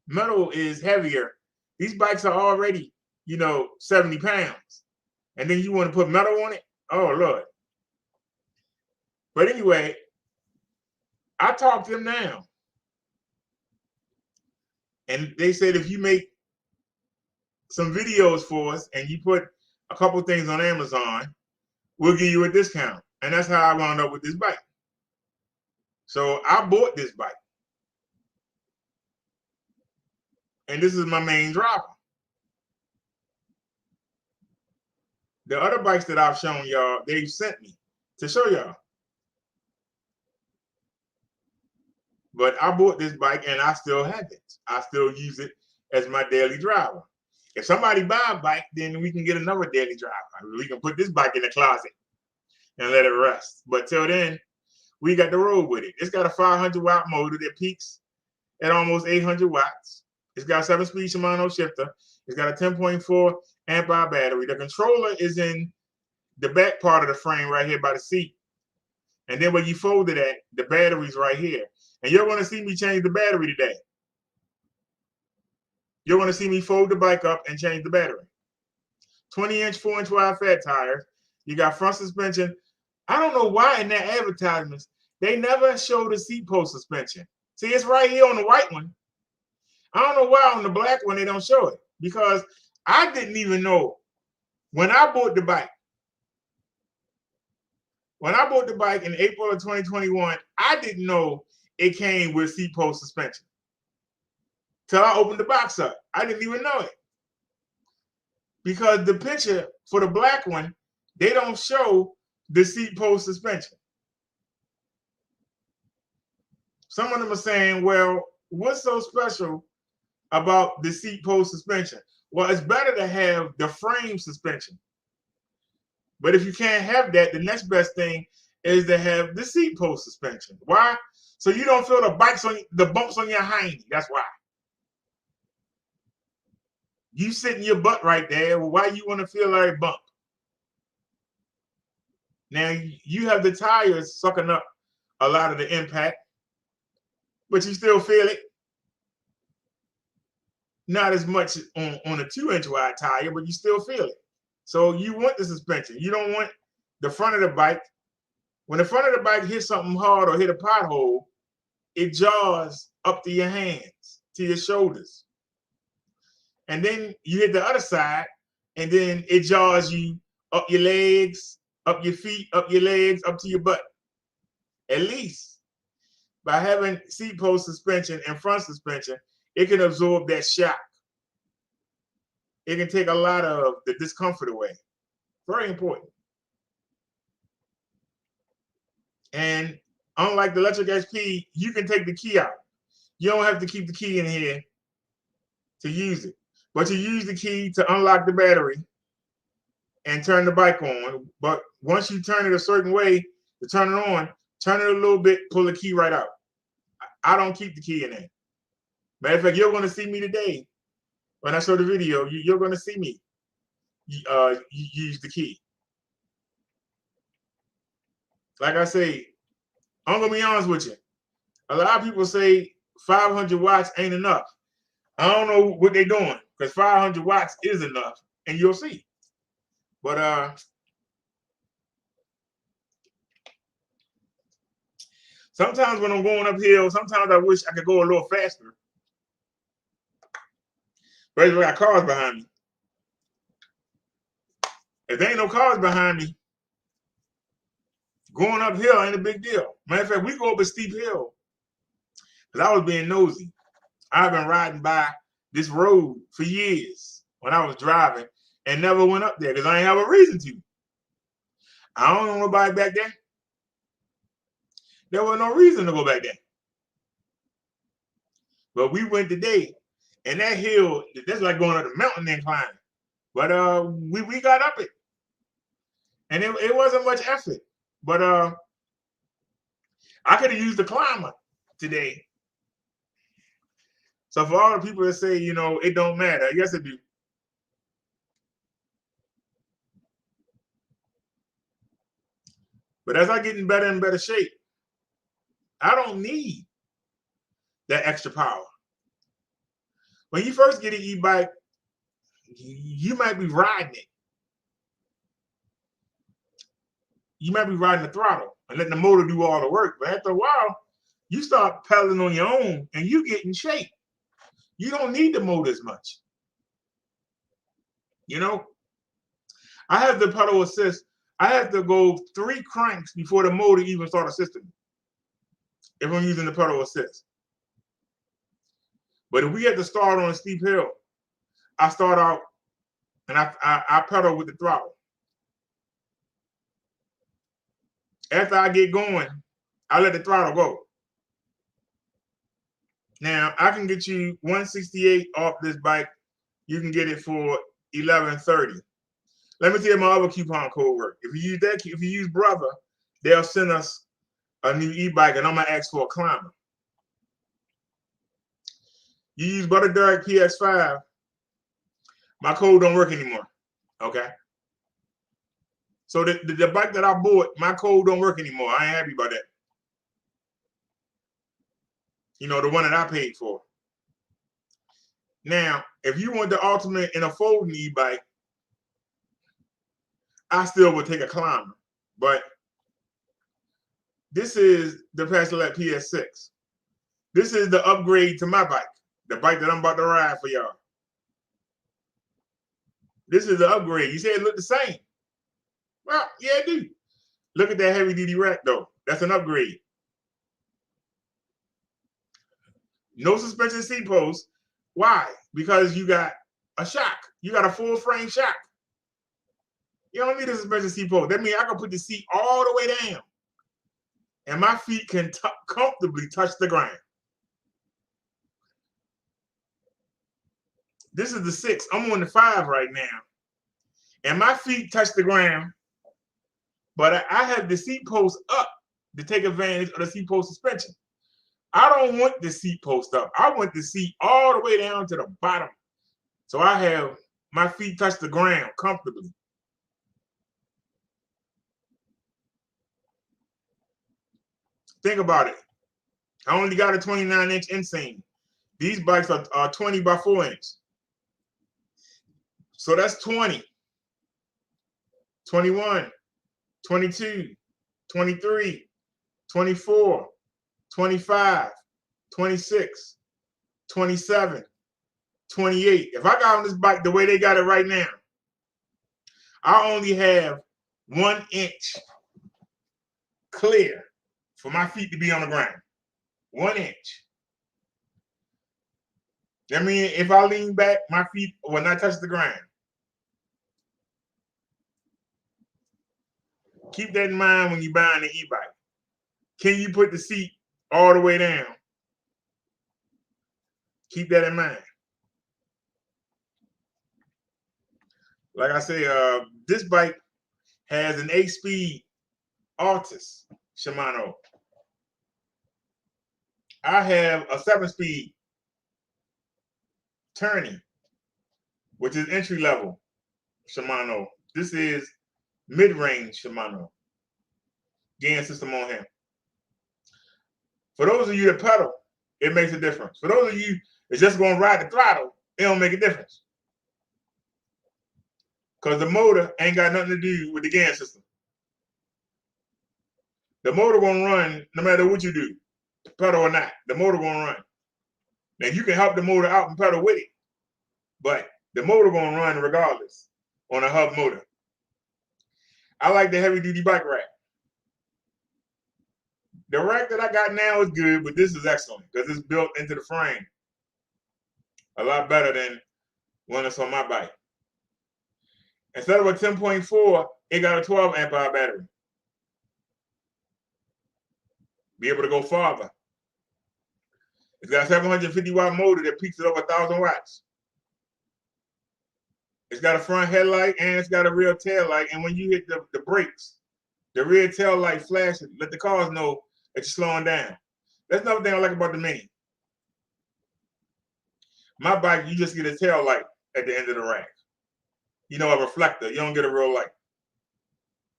Metal is heavier. These bikes are already, 70 pounds. And then you want to put metal on it? Oh, Lord. But anyway, I talked to them now. And they said if you make some videos for us and you put a couple things on Amazon, we'll give you a discount. And that's how I wound up with this bike. So I bought this bike. And this is my main driver. The other bikes that I've shown y'all, they've sent me to show y'all. But I bought this bike and I still have it. I still use it as my daily driver. If somebody buy a bike, then we can get another daily driver. We can put this bike in the closet and let it rest. But till then, we got the road with it. It's got a 500-watt motor that peaks at almost 800 watts. It's got a 7-speed Shimano shifter. It's got a 10.4 amp hour battery. The controller is in the back part of the frame right here by the seat. And then when you fold it at, the battery's right here. And you're going to see me change the battery today. You're going to see me fold the bike up and change the battery. 20-inch, 4-inch wide fat tires. You got front suspension. I don't know why in their advertisements, they never show the seat post suspension. See, it's right here on the white one. I don't know why on the black one they don't show it. Because I didn't even know when I bought the bike. When I bought the bike in April of 2021, I didn't know it came with seat post suspension. Till I opened the box up. I didn't even know it. Because the picture for the black one, they don't show the seat post suspension. Some of them are saying, well, what's so special about the seat post suspension? Well, it's better to have the frame suspension. But if you can't have that, the next best thing is to have the seat post suspension. Why? So you don't feel the bumps on your hiney. That's why. You sit in your butt right there. Well, why you want to feel like a bump? Now, you have the tires sucking up a lot of the impact, but you still feel it. Not as much on a 2-inch wide tire, but you still feel it. So you want the suspension. You don't want the front of the bike. When the front of the bike hits something hard or hit a pothole, it jaws up to your hands, to your shoulders. And then you hit the other side, and then it jaws you up your legs, up your feet, up your legs, up to your butt. At least by having seat post suspension and front suspension, it can absorb that shock. It can take a lot of the discomfort away. Very important. And Unlike the electric SP, you can take the key out. You don't have to keep the key in here to use it. But you use the key to unlock the battery and turn the bike on. But once you turn it a certain way to turn it on, turn it a little bit, pull the key right out. I don't keep the key in there. Matter of fact, you're going to see me today. When I show the video, you're going to see me use the key. Like I say, I'm going to be honest with you. A lot of people say 500 watts ain't enough. I don't know what they're doing, because 500 watts is enough, and you'll see. But sometimes when I'm going uphill, sometimes I wish I could go a little faster. But I got cars behind me. If there ain't no cars behind me, going uphill ain't a big deal. Matter of fact, we go up a steep hill. Because I was being nosy. I've been riding by this road for years when I was driving and never went up there because I ain't have a reason to. I don't know nobody back there. There was no reason to go back there. But we went today, and that hill, that's like going up the mountain and climbing. But we got up it. And it wasn't much effort. But I could have used the climber today. So for all the people that say, you know, it don't matter, yes it do. But as I get in better and better shape, I don't need that extra power. When you first get an e-bike, you might be riding it. You might be riding the throttle and letting the motor do all the work. But after a while, you start pedaling on your own and you get in shape. You don't need the motor as much. You know, I have the pedal assist. I have to go 3 cranks before the motor even starts assisting if I'm using the pedal assist. But if we have to start on a steep hill, I start out and I pedal with the throttle. After I get going, I let the throttle go. Now, I can get you 168 off this bike. You can get it for $11.30. Let me tell you my other coupon code work. If you use that, if you use Brother, they'll send us a new e-bike, and I'm gonna ask for a climber. You use Paselec Px5, my code don't work anymore. Okay. So the bike that I bought, my code don't work anymore. I ain't happy about that. You know, the one that I paid for. Now, if you want the ultimate in a folding e-bike, I still would take a climber. But this is the Paselec Px5. This is the upgrade to my bike, the bike that I'm about to ride for y'all. This is the upgrade. You say it look the same. Well, yeah, it do. Look at that heavy duty rack though. That's an upgrade. No suspension seat post. Why? Because you got a shock. You got a full frame shock. You don't need a suspension seat post. That means I can put the seat all the way down and my feet can comfortably touch the ground. This is the 6. I'm on the 5 right now. And my feet touch the ground, but I have the seat post up to take advantage of the seat post suspension. I don't want the seat post up. I want the seat all the way down to the bottom. So I have my feet touch the ground comfortably. Think about it. I only got a 29-inch inseam. These bikes are 20 by 4 inch. So that's 20, 21, 22, 23, 24, 25, 26, 27, 28. If I got on this bike the way they got it right now, I only have 1 inch clear for my feet to be on the ground. 1 inch. That means if I lean back, my feet will not touch the ground. Keep that in mind when you're buying an e-bike. Can you put the seat all the way down? Keep that in mind. Like I say, this bike has an 8-speed Altus Shimano. I have a 7-speed Tourney, which is entry level Shimano. This is mid-range Shimano. Gain system on him. For those of you that pedal, it makes a difference. For those of you that's just going to ride the throttle, it don't make a difference. Because the motor ain't got nothing to do with the gain system. The motor gonna run no matter what you do, pedal or not. The motor gonna run. Now you can help the motor out and pedal with it, but the motor gonna run regardless on a hub motor. I like the heavy duty bike rack. The rack that I got now is good, but this is excellent because it's built into the frame. A lot better than one that's on my bike. Instead of a 10.4, it got a 12 amp hour battery. Be able to go farther. It's got a 750 watt motor that peaks at over 1,000 watts. It's got a front headlight and it's got a rear tail light. And when you hit the brakes, the rear tail light flashes, let the cars know that you're slowing down. That's another thing I like about the Mini. My bike, you just get a tail light at the end of the rack. You know, a reflector. You don't get a real light.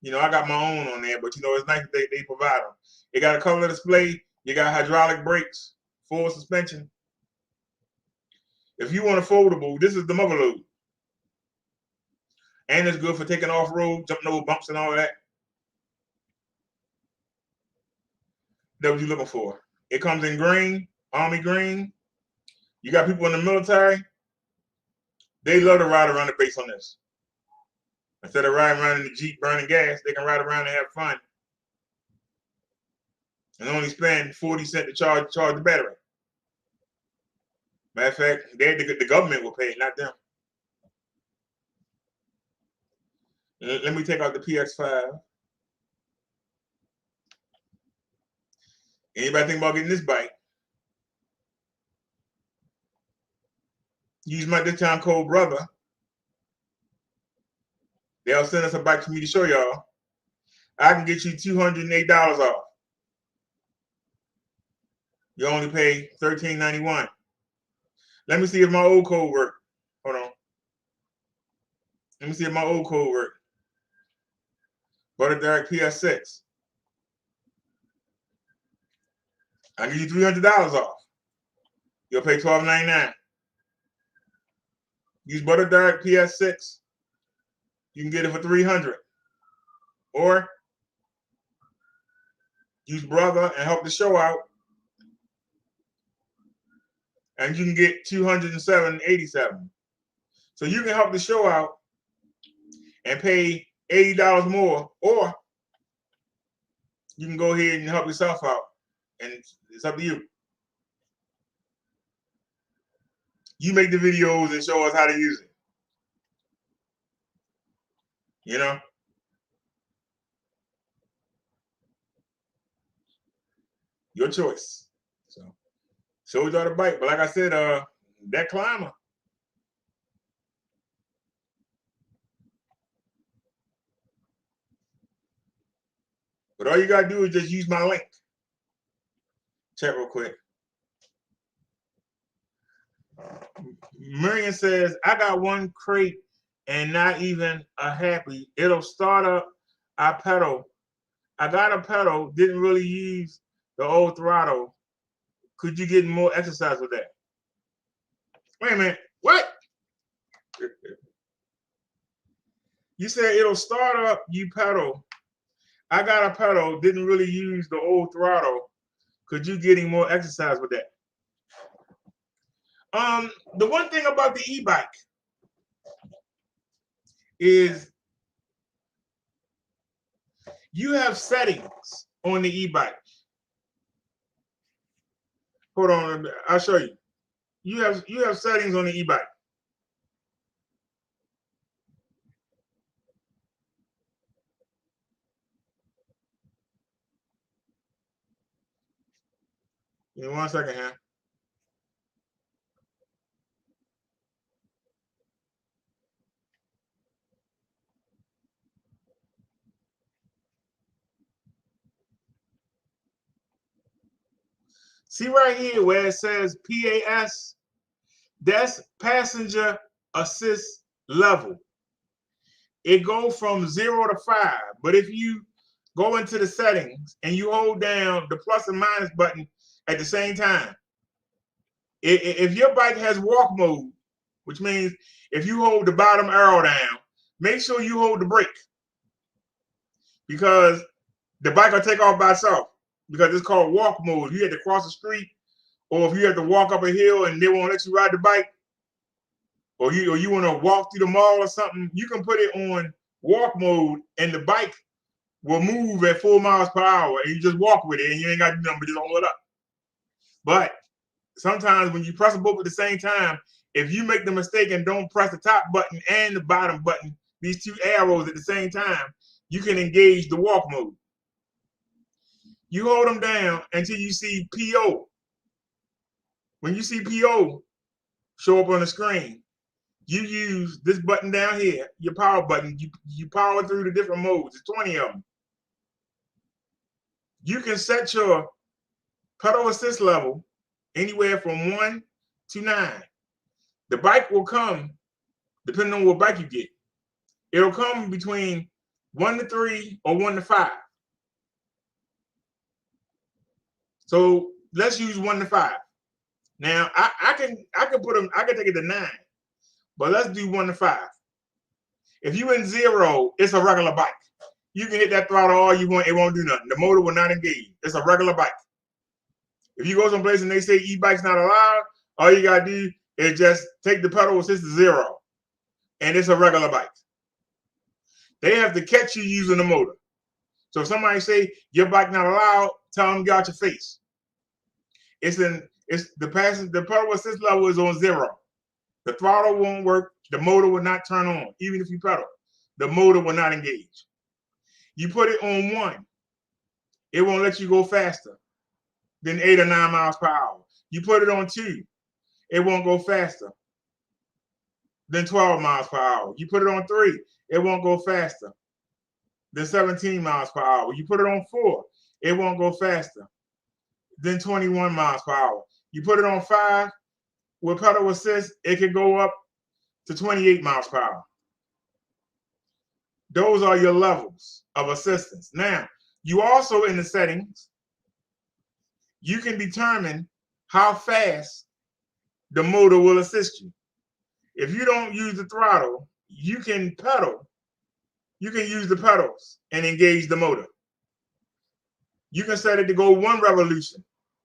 You know, I got my own on there, but you know, it's nice that they provide them. It got a color display. You got hydraulic brakes, full suspension. If you want a foldable, this is the mother load. And it's good for taking off-road, jumping over bumps and all of that. That's what you're looking for. It comes in green, army green. You got people in the military. They love to ride around the base on this. Instead of riding around in the Jeep burning gas, they can ride around and have fun. And only spend 40 cents to charge the battery. Matter of fact, the government will pay, not them. Let me take out the PX5. Anybody think about getting this bike? Use my discount code BROTHER. They'll send us a bike for me to show y'all. I can get you $208 off. You only pay $13.91. Let me see if my old code works. Hold on. Let me see if my old code works. Paselec Px5. I'll give you $300 off. You'll pay $12.99. Use Paselec Px5. You can get it for $300. Or use Brother and help the show out. And you can get $207.87. So you can help the show out and pay $80 more, or you can go ahead and help yourself out. And it's up to you. You make the videos and show us how to use it. You know? Your choice. So showed y'all the bike. But like I said, that climber. But all you gotta do is just use my link. Check real quick. Marion says, I got one crate and not even a happy. It'll start up. I pedal. I got a pedal, didn't really use the old throttle. Could you get more exercise with that? Wait a minute. What? You said it'll start up, you pedal. I got a pedal, didn't really use the old throttle. Could you get more exercise with that? The one thing about the e-bike is you have settings on the e-bike. Hold on, I'll show you. You have settings on the e-bike. Give me 1 second here. See right here where it says PAS, that's passenger assist level. It goes from 0 to 5. But if you go into the settings and you hold down the plus and minus button at the same time, if your bike has walk mode, which means if you hold the bottom arrow down, make sure you hold the brake, because the bike will take off by itself, because it's called walk mode. You have to cross the street, or if you have to walk up a hill and they won't let you ride the bike, or you want to walk through the mall or something, you can put it on walk mode and the bike will move at 4 miles per hour and you just walk with it and you ain't got to do nothing but just hold it up. But sometimes when you press them both at the same time, if you make the mistake and don't press the top button and the bottom button, these two arrows at the same time, you can engage the walk mode. You hold them down until you see PO. When you see PO show up on the screen, you use this button down here, your power button. You power through the different modes. There's 20 of them. You can set your pedal assist level anywhere from 1 to 9. The bike will come, depending on what bike you get, it'll come between 1 to 3 or 1 to 5. So let's use 1 to 5. Now I can put them, I can take it to 9, but let's do 1 to 5. If you in 0, it's a regular bike. You can hit that throttle all you want, it won't do nothing. The motor will not engage. It's a regular bike. If you go someplace and they say e-bike's not allowed, all you gotta do is just take the pedal assist to 0, and it's a regular bike. They have to catch you using the motor. So if somebody say your bike not allowed, tell them get out your face. The pedal assist level is on 0. The throttle won't work. The motor will not turn on, even if you pedal. The motor will not engage. You put it on 1, it won't let you go faster than 8 or 9 miles per hour. You put it on 2, it won't go faster than 12 miles per hour. You put it on 3, it won't go faster than 17 miles per hour. You put it on 4, it won't go faster than 21 miles per hour. You put it on 5, with pedal assist, it can go up to 28 miles per hour. Those are your levels of assistance. Now, you also in the settings, you can determine how fast the motor will assist you. If you don't use the throttle, you can pedal. You can use the pedals and engage the motor. You can set it to go 1 revolution.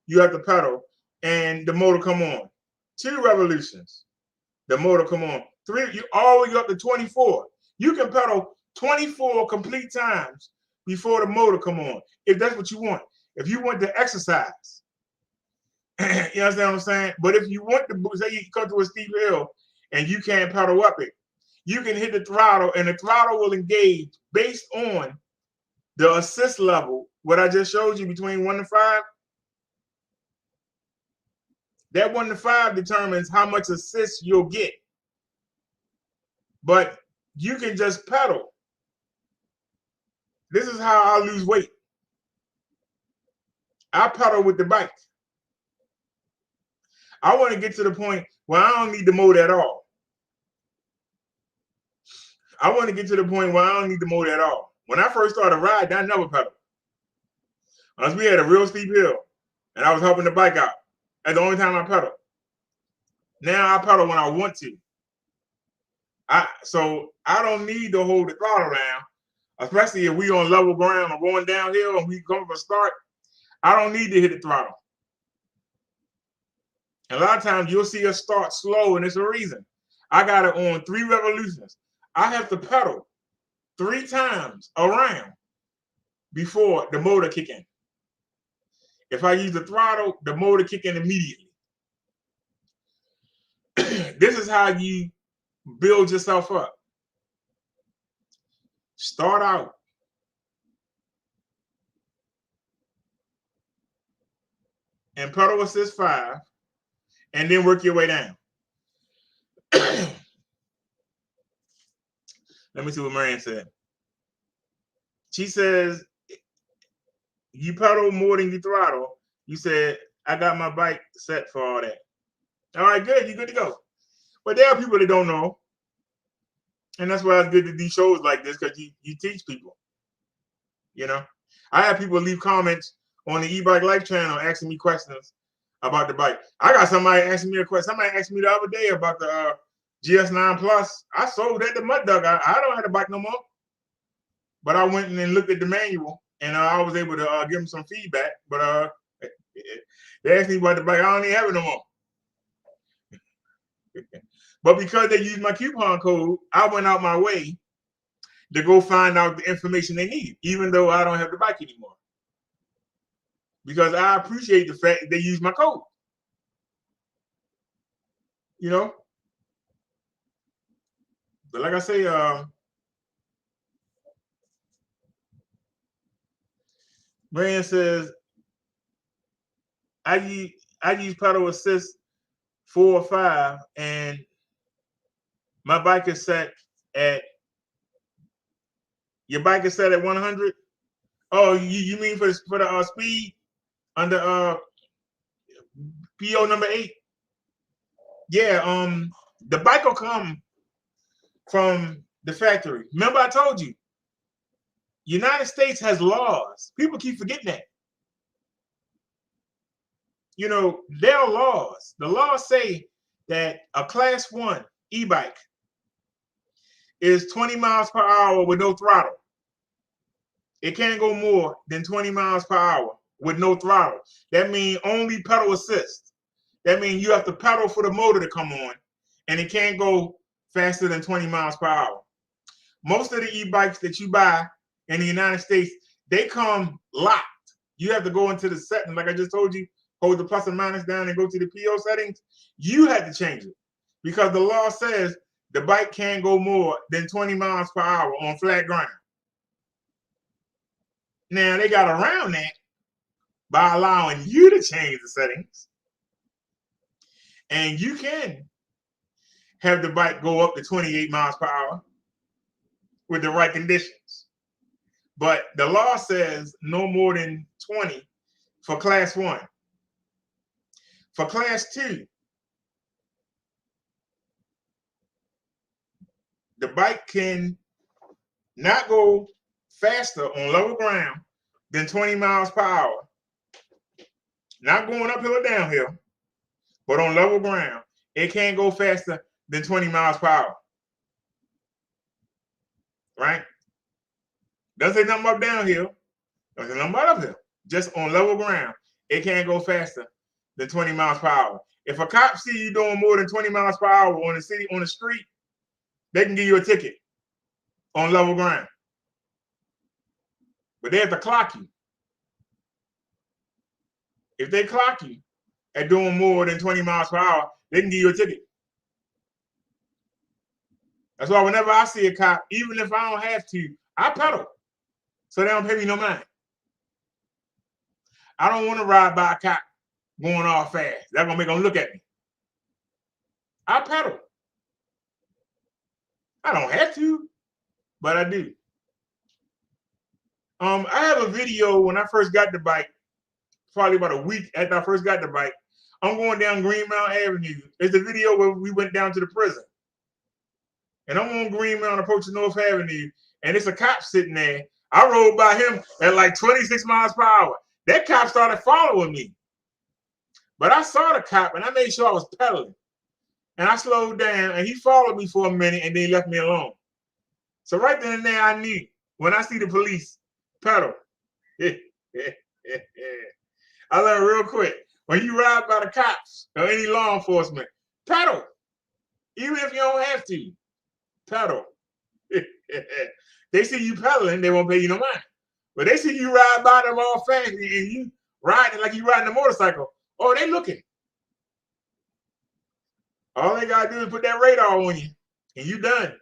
You have to pedal and the motor come on. 2 revolutions, the motor come on. 3, you all the way up to 24. You can pedal 24 complete times before the motor come on, if that's what you want. If you want to exercise, you understand what I'm saying? But if you want to, say you come to a steep hill and you can't pedal up it, you can hit the throttle and the throttle will engage based on the assist level, what I just showed you between 1 to 5. That 1 to 5 determines how much assist you'll get. But you can just pedal. This is how I lose weight. I pedal with the bike. I want to get to the point where I don't need the motor at all. I want to get to the point where I don't need the motor at all. When I first started riding, I never pedaled. Unless we had a real steep hill and I was helping the bike out. That's the only time I pedal. Now I pedal when I want to. So I don't need to hold the throttle down, especially if we on level ground or going downhill and we come from a start. I don't need to hit the throttle. And a lot of times you'll see us start slow, and it's a reason. I got it on 3 revolutions. I have to pedal 3 times around before the motor kick in. If I use the throttle, the motor kick in immediately. This is how you build yourself up. Start out. and pedal assist 5, and then work your way down. Let me see what Marianne said. She says, you pedal more than you throttle. You said, I got my bike set for all that. All right, good. You're good to go. But there are people that don't know. And that's why it's good to do shows like this, because you teach people. You know, I have people leave comments on the E-Bike Life channel asking me questions about the bike. I got somebody asking me a question. Somebody asked me the other day about the GS9 Plus. I sold that to Mud Dog. I don't have the bike no more. But I went and looked at the manual, and I was able to give them some feedback. But they asked me about the bike. I don't even have it no more. But because they used my coupon code, I went out my way to go find out the information they need, even though I don't have the bike anymore. Because I appreciate the fact that they use my code. You know? But like I say, Marianne says, I use pedal assist 4 or 5, and my bike is set at, your bike is set at 100. Oh, you mean for the speed under PO number 8? Yeah, the bike will come from the factory. Remember I told you, United States has laws. People keep forgetting that. You know, there are laws. The laws say that a class 1 e-bike is 20 miles per hour with no throttle. It can't go more than 20 miles per hour with no throttle. That means only pedal assist. That means you have to pedal for the motor to come on, and it can't go faster than 20 miles per hour. Most of the e-bikes that you buy in the United States, they come locked. You have to go into the setting, like I just told you, hold the plus and minus down and go to the PO settings. You had to change it because the law says the bike can't go more than 20 miles per hour on flat ground. Now, they got around that by allowing you to change the settings. And you can have the bike go up to 28 miles per hour with the right conditions. But the law says no more than 20 for class 1. For class 2, the bike can not go faster on level ground than 20 miles per hour. Not going uphill or downhill, but on level ground, it can't go faster than 20 miles per hour. Right? Doesn't say nothing about downhill. Doesn't say nothing about uphill. Just on level ground, it can't go faster than 20 miles per hour. If a cop see you doing more than 20 miles per hour on the street, they can give you a ticket on level ground. But they have to clock you. If they clock you at doing more than 20 miles per hour, they can give you a ticket. That's why whenever I see a cop, even if I don't have to, I pedal so they don't pay me no mind. I don't want to ride by a cop going all fast. That's going to make them look at me. I pedal. I don't have to, but I do. I have a video when I first got the bike, probably about a week after I first got the bike. I'm going down Greenmount Avenue. It's the video where we went down to the prison. And I'm on Greenmount approaching North Avenue, and it's a cop sitting there. I rode by him at like 26 miles per hour. That cop started following me. But I saw the cop, and I made sure I was pedaling. And I slowed down, and he followed me for a minute, and then he left me alone. So right then and there, I knew, when I see the police, pedal. I learned real quick. When you ride by the cops or any law enforcement, pedal. Even if you don't have to, pedal. They see you pedaling, they won't pay you no mind. But they see you ride by them all fast and you riding like you riding a motorcycle. Oh, they looking. All they gotta do is put that radar on you, and you done.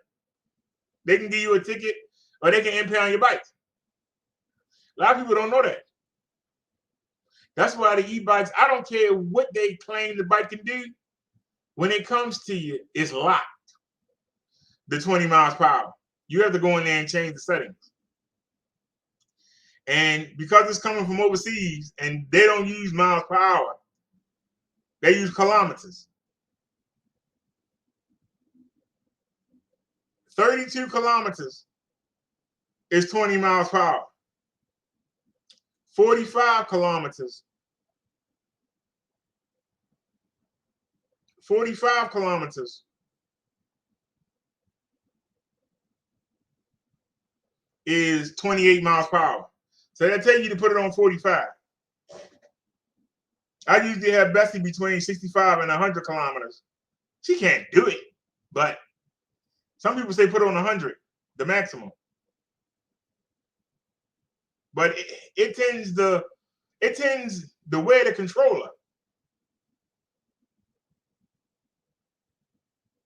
They can give you a ticket, or they can impound your bike. A lot of people don't know that. That's why the e-bikes, I don't care what they claim the bike can do. When it comes to you, it's locked. The 20 miles per hour. You have to go in there and change the settings. And because it's coming from overseas and they don't use miles per hour, they use kilometers. 32 kilometers is 20 miles per hour. 45 kilometers. 45 kilometers is 28 miles per hour. So they tell you to put it on 45. I usually have Bessie between 65 and 100 kilometers. She can't do it, but some people say put it on 100, the maximum. But it tends to wear the controller.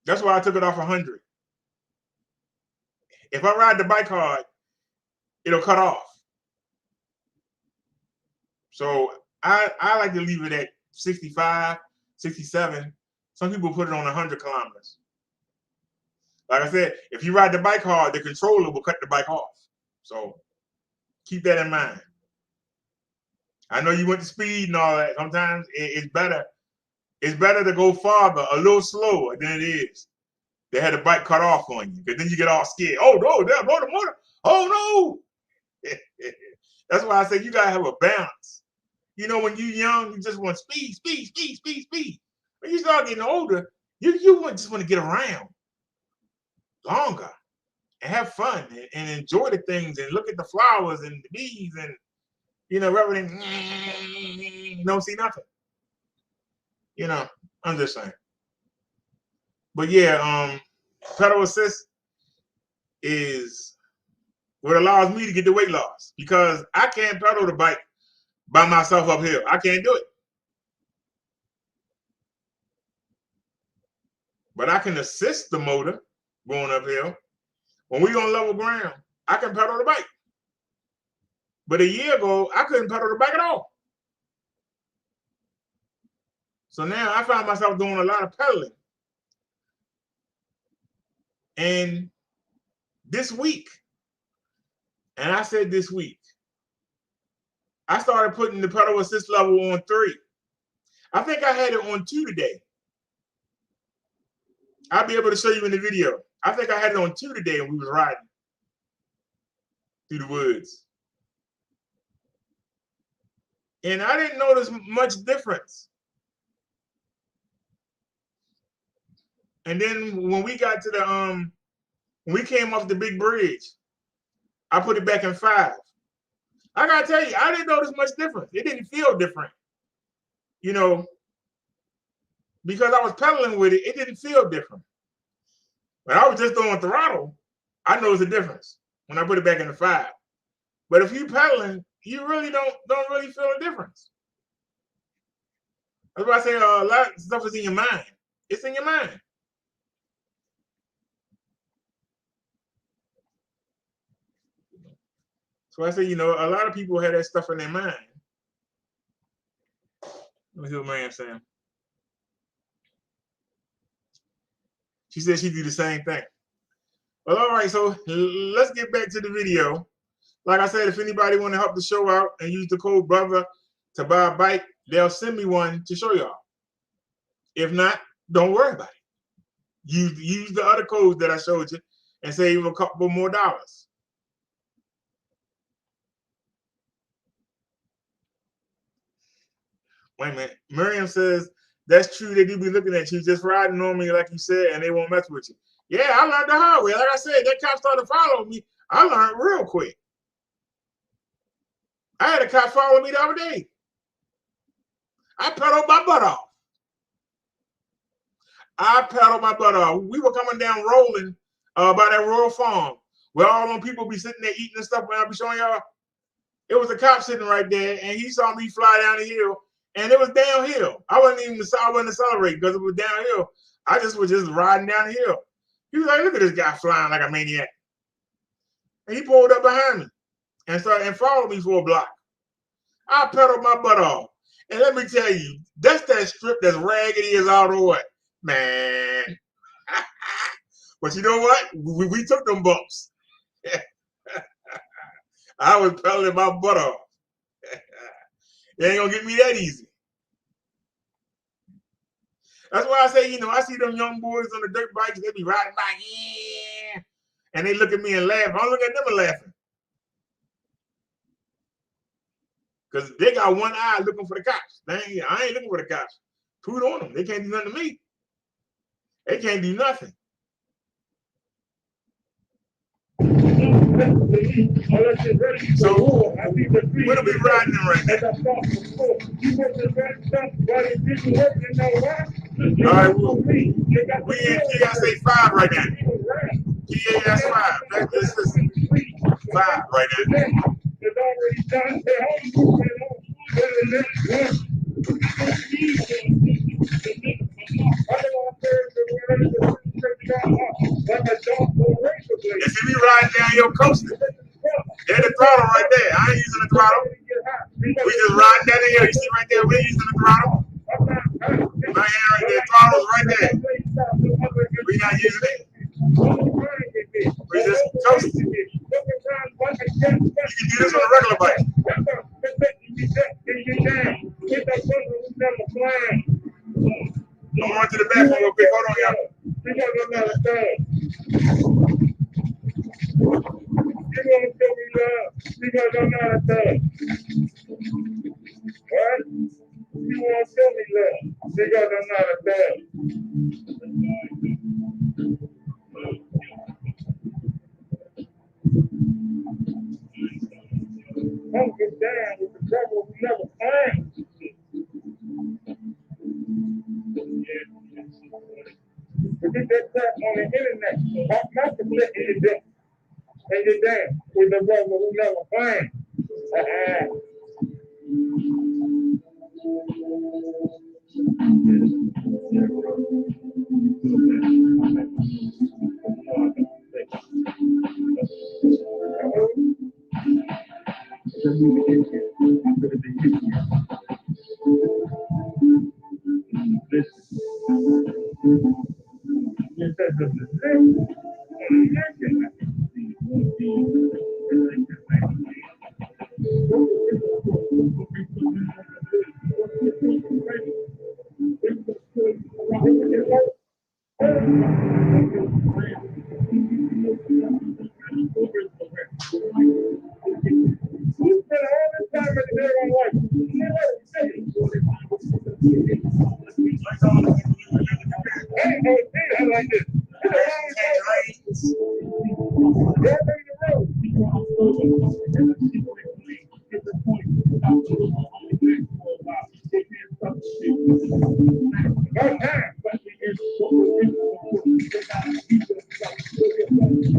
That's why I took it off 100. If I ride the bike hard, it'll cut off. So I like to leave it at 65, 67. Some people put it on 100 kilometers. Like I said, if you ride the bike hard, the controller will cut the bike off. So keep that in mind. I know you went to speed and all that. Sometimes it's better. It's better to go farther, a little slower than it is. They had the bike cut off on you, because then you get all scared. Oh no, they're motor. Oh no. That's why I say you gotta have a balance. You know, when you're young, you just want speed. When you start getting older, you just want to get around longer and have fun and enjoy the things and look at the flowers and the bees and, you know, everything. You don't see nothing. You know, I'm just saying. But yeah, pedal assist is what allows me to get the weight loss, because I can't pedal the bike by myself uphill. I can't do it. But I can assist the motor going uphill. When we're on level ground, I can pedal the bike. But a year ago, I couldn't pedal the bike at all. So now I find myself doing a lot of pedaling. And this week, and I said this week, I started putting the pedal assist level on 3. I think I had it on 2 today. I'll be able to show you in the video. I think I had it on 2 today when we was riding through the woods. And I didn't notice much difference. And then when we got to the when we came off the big bridge, I put it back in 5. I gotta tell you, I didn't notice much difference. It didn't feel different, you know, because I was pedaling with it. It didn't feel different. When I was just on throttle, I noticed a difference when I put it back in the 5. But if you pedaling, you really don't really feel a difference. That's why I say a lot of stuff is in your mind. It's in your mind. So I say, you know, a lot of people have that stuff in their mind. Let me see what Mariam's saying. She said she do the same thing. Well, all right, so let's get back to the video. Like I said, if anybody want to help the show out and use the code BROTHER to buy a bike, they'll send me one to show y'all. If not, don't worry about it. Use the other codes that I showed you and save a couple more dollars. Wait a minute. Miriam says, that's true. They do be looking at you just riding normally, like you said, and they won't mess with you. Yeah, I learned the hard way. Like I said, that cop started following me. I learned real quick. I had a cop follow me the other day. I pedaled my butt off. We were coming down rolling by that rural farm where all them people be sitting there eating and stuff. When I be showing y'all, it was a cop sitting right there, and he saw me fly down the hill, and it was downhill. I wasn't accelerating because it was downhill. I was just riding down the hill. He was like, "Look at this guy flying like a maniac," and he pulled up behind me and followed me for a block. I pedaled my butt off. And let me tell you, that's that strip that's raggedy as all the what, man. But you know what? We took them bumps. I was pedaling my butt off. It ain't gonna get me that easy. That's why I say, you know, I see them young boys on the dirt bikes, they be riding by, yeah, and they look at me and laugh. I don't look at them and laughing. Because they got one eye looking for the cops. I ain't looking for the cops. Put on them. They can't do nothing to me. They can't do nothing. So, what are we riding in right now? All right, we in PSA 5 right now. PAS 5. This is 5 right now. If you be riding down your coaster, there's the throttle right there. I ain't using the throttle. We just riding down the hill. You see right there, we're using the throttle. My hand right there, throttle's right there. We're not using it. We just coasting. You can do this on a regular bike. I'm going to the bathroom real quick. Hold on, y'all. You're gonna show me love because I'm not a thug. What? You want to show me love because I'm not a thug. Don't get down with the devil who never finds. To get that crap on the internet, not to let you down. And you're down with the devil who never finds.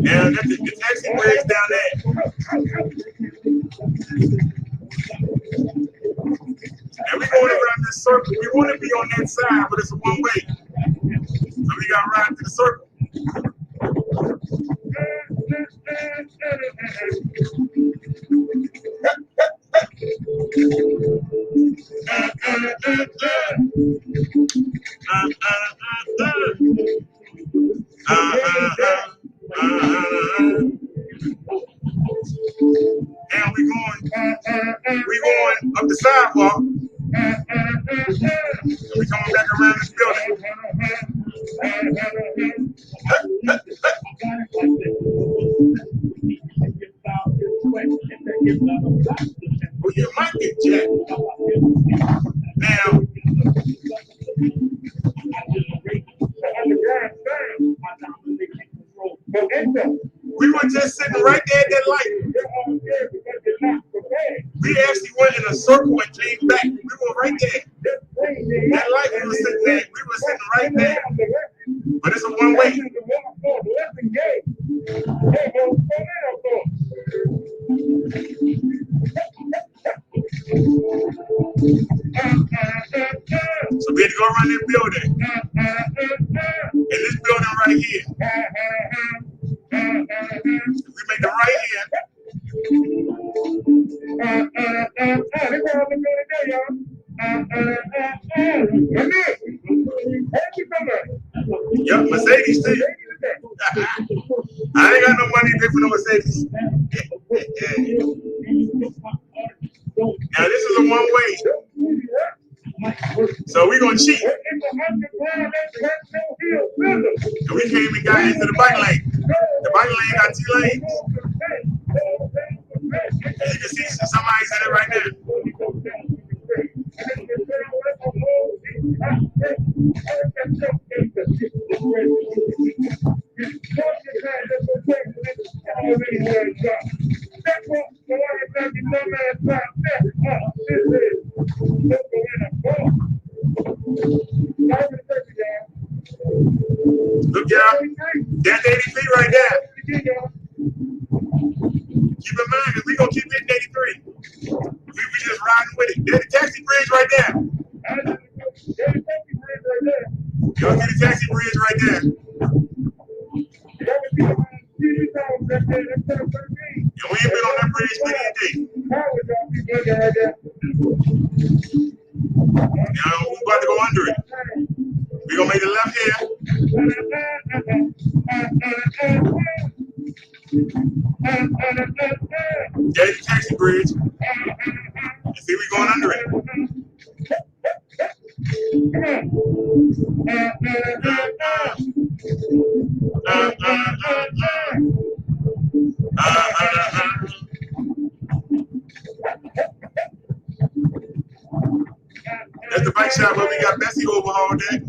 Yeah, the taxi ways down there. And we're going around this circle. We want to be on that side, but it's a one way. So we got to ride to the circle. And we going up the sidewalk. We coming back around this building. Well, you might get jacked. Now, we were just sitting right there at that light. We actually went in a circle and came back. We were right there. That light we were sitting there, we were sitting right there. But it's a one way. So we had to go around this building. And this building right here. We make the right hand. Yup, Mercedes too. I ain't got no money to pay for no Mercedes. Now this is a one way. So we're gonna cheat. And we came and got into the bike lane. The bike lane got 2 lanes. And you can see somebody's in it right now. Look, y'all, that's 80 feet right there. Keep in mind, we gonna keep hitting 83. We just riding with it. There's the taxi bridge right there. Y'all see the taxi bridge right there. And we ain't been on that bridge many a day. Now we about to go under it. We gonna make a left here. There's the taxi bridge. And see, we going under it. That's the bike shop where we got Bessie overhauled at.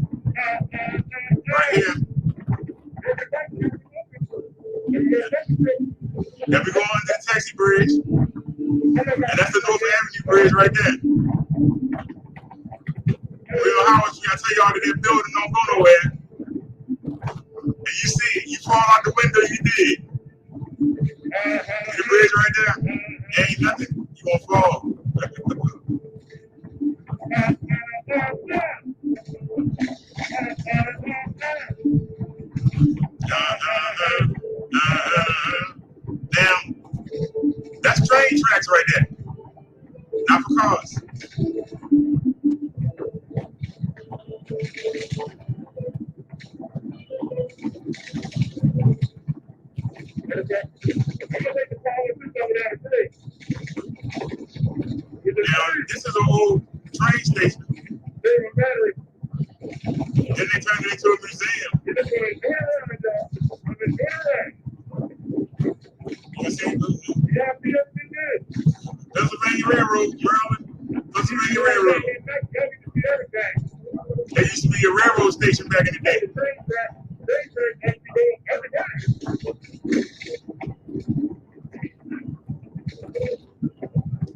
Right here. Then we go under the taxi bridge. And that's the North Avenue Bridge right there. Real house, I tell y'all that that building don't go nowhere. And you see it, you fall out the window, you did. See the bridge right there? Ain't nothing. You gonna fall. Now, that's train tracks right there. Not for cars. Now, this is an old train station. Then they turned it into a museum. You see, Pennsylvania Railroad, Maryland, Pennsylvania Railroad. There used to be a railroad station back in the day.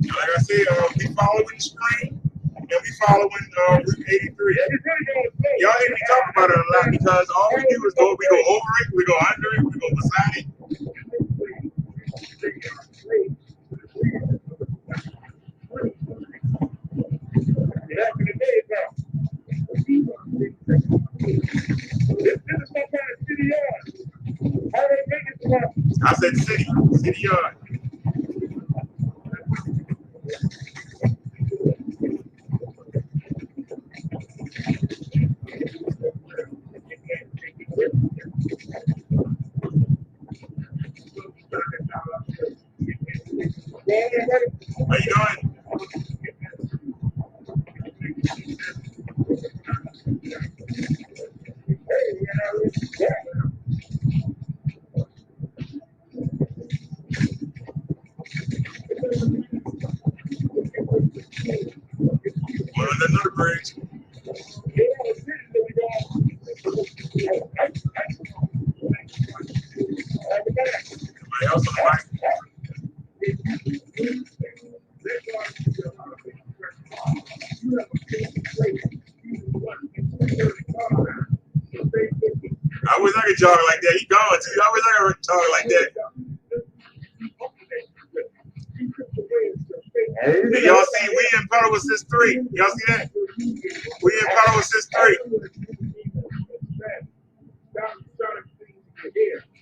Like I said, we following the screen and we following Route 83. Y'all hear me talk about it a lot because all we do is we go over it, we go under it, we go beside it. I said city yard. How you doing? Another bridge. Everybody else on the bike. I wish I could jog like that. He gone too. I wish I could jog like that. And y'all see, we in pedal assist 3. Y'all see that? We in pedal assist 3.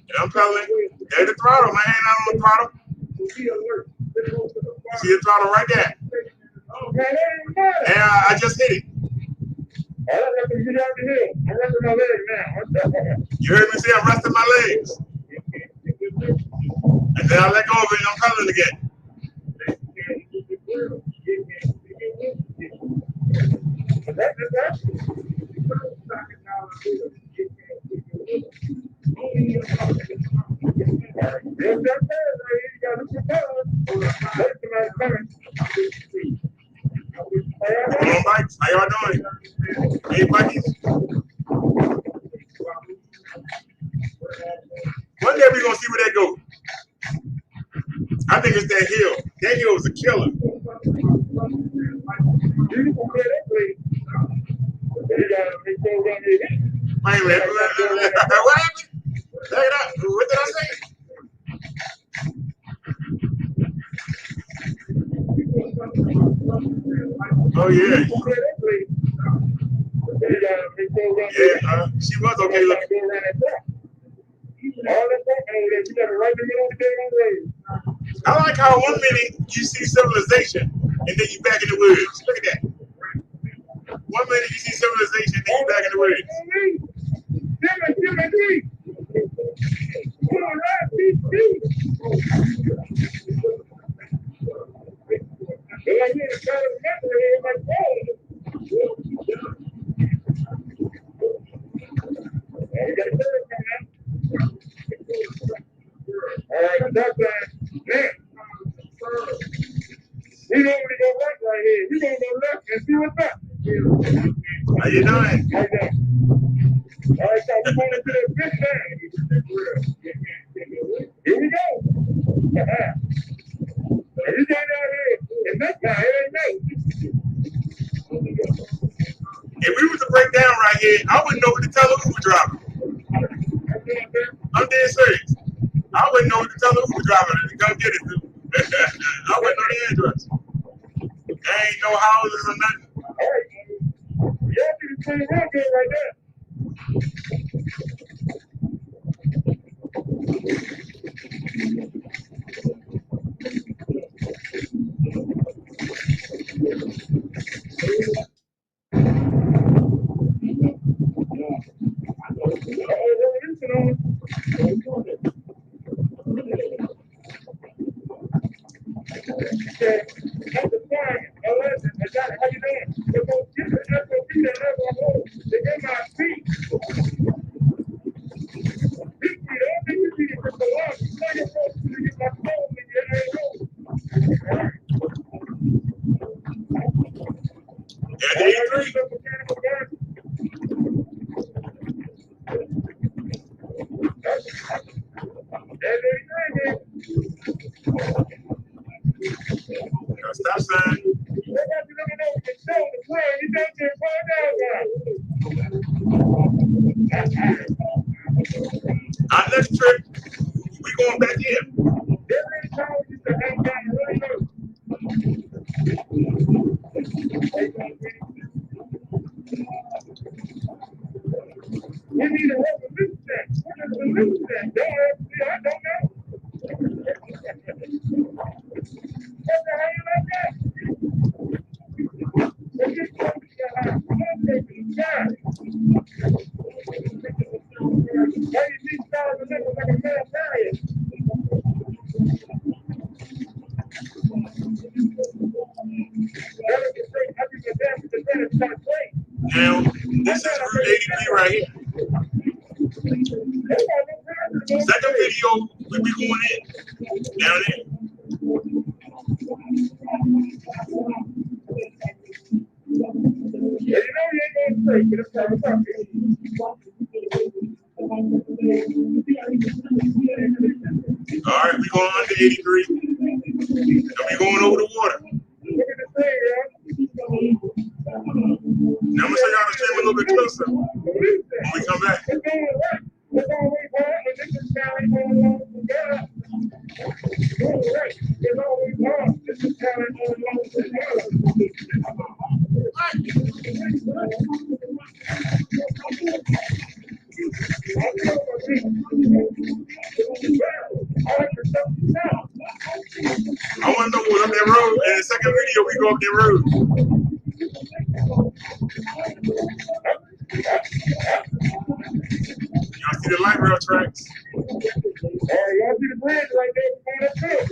And I'm pedaling. There's the throttle. My hand out on the throttle. You see the throttle right there. And I just hit it. get out the hill. I'm resting my legs now. You heard me say I'm resting my legs. And then I let go of it and I'm pedaling again. Come on, bikes. How y'all doing? Hey, buddies. One day we're going to see where that goes. I think it's that hill. That hill is a killer. Wait a minute. What happened? What did I say? Oh, yeah. Yeah, she was okay looking. I like how 1 minute you see civilization and then you back in the woods. Look at that. 1 minute you see civilization and then you back in the woods. We don't really go right here. We gonna go left and see what's up. How you doing? All right, so we're going to the big thing. Here we go. You got out here, and that guy, it ain't me. If we was to break down right here, I wouldn't know what to tell the Uber driver. I'm dead serious. I wouldn't know what to tell the Uber driver to come get it. I wouldn't know the address. There ain't no houses or nothing. All right, y'all see the same real good right there. Stop sign. Our next trip, we going back in. We need a revolution. What is revolution? I don't know. What the hell you like that? Let's just go to the house. Why you these fellas look like a man diet? Now, this is Route 83 right here. Second video, we be going in. Down there. Yeah, you know you ain't going straight, but it's time to talk. All right, we going under 83. And we going over the water. Look at this thing, y'all. Now I'm gonna show y'all the stream a little bit closer when we come back. It's going right. It's always hard, but this is Cali all along the God. Going right. It's always hard. This is Cali all along the God. I want to know what's up that road. In the second video, we go up that road. see the light rail tracks. Y'all see the bridge right there before that field.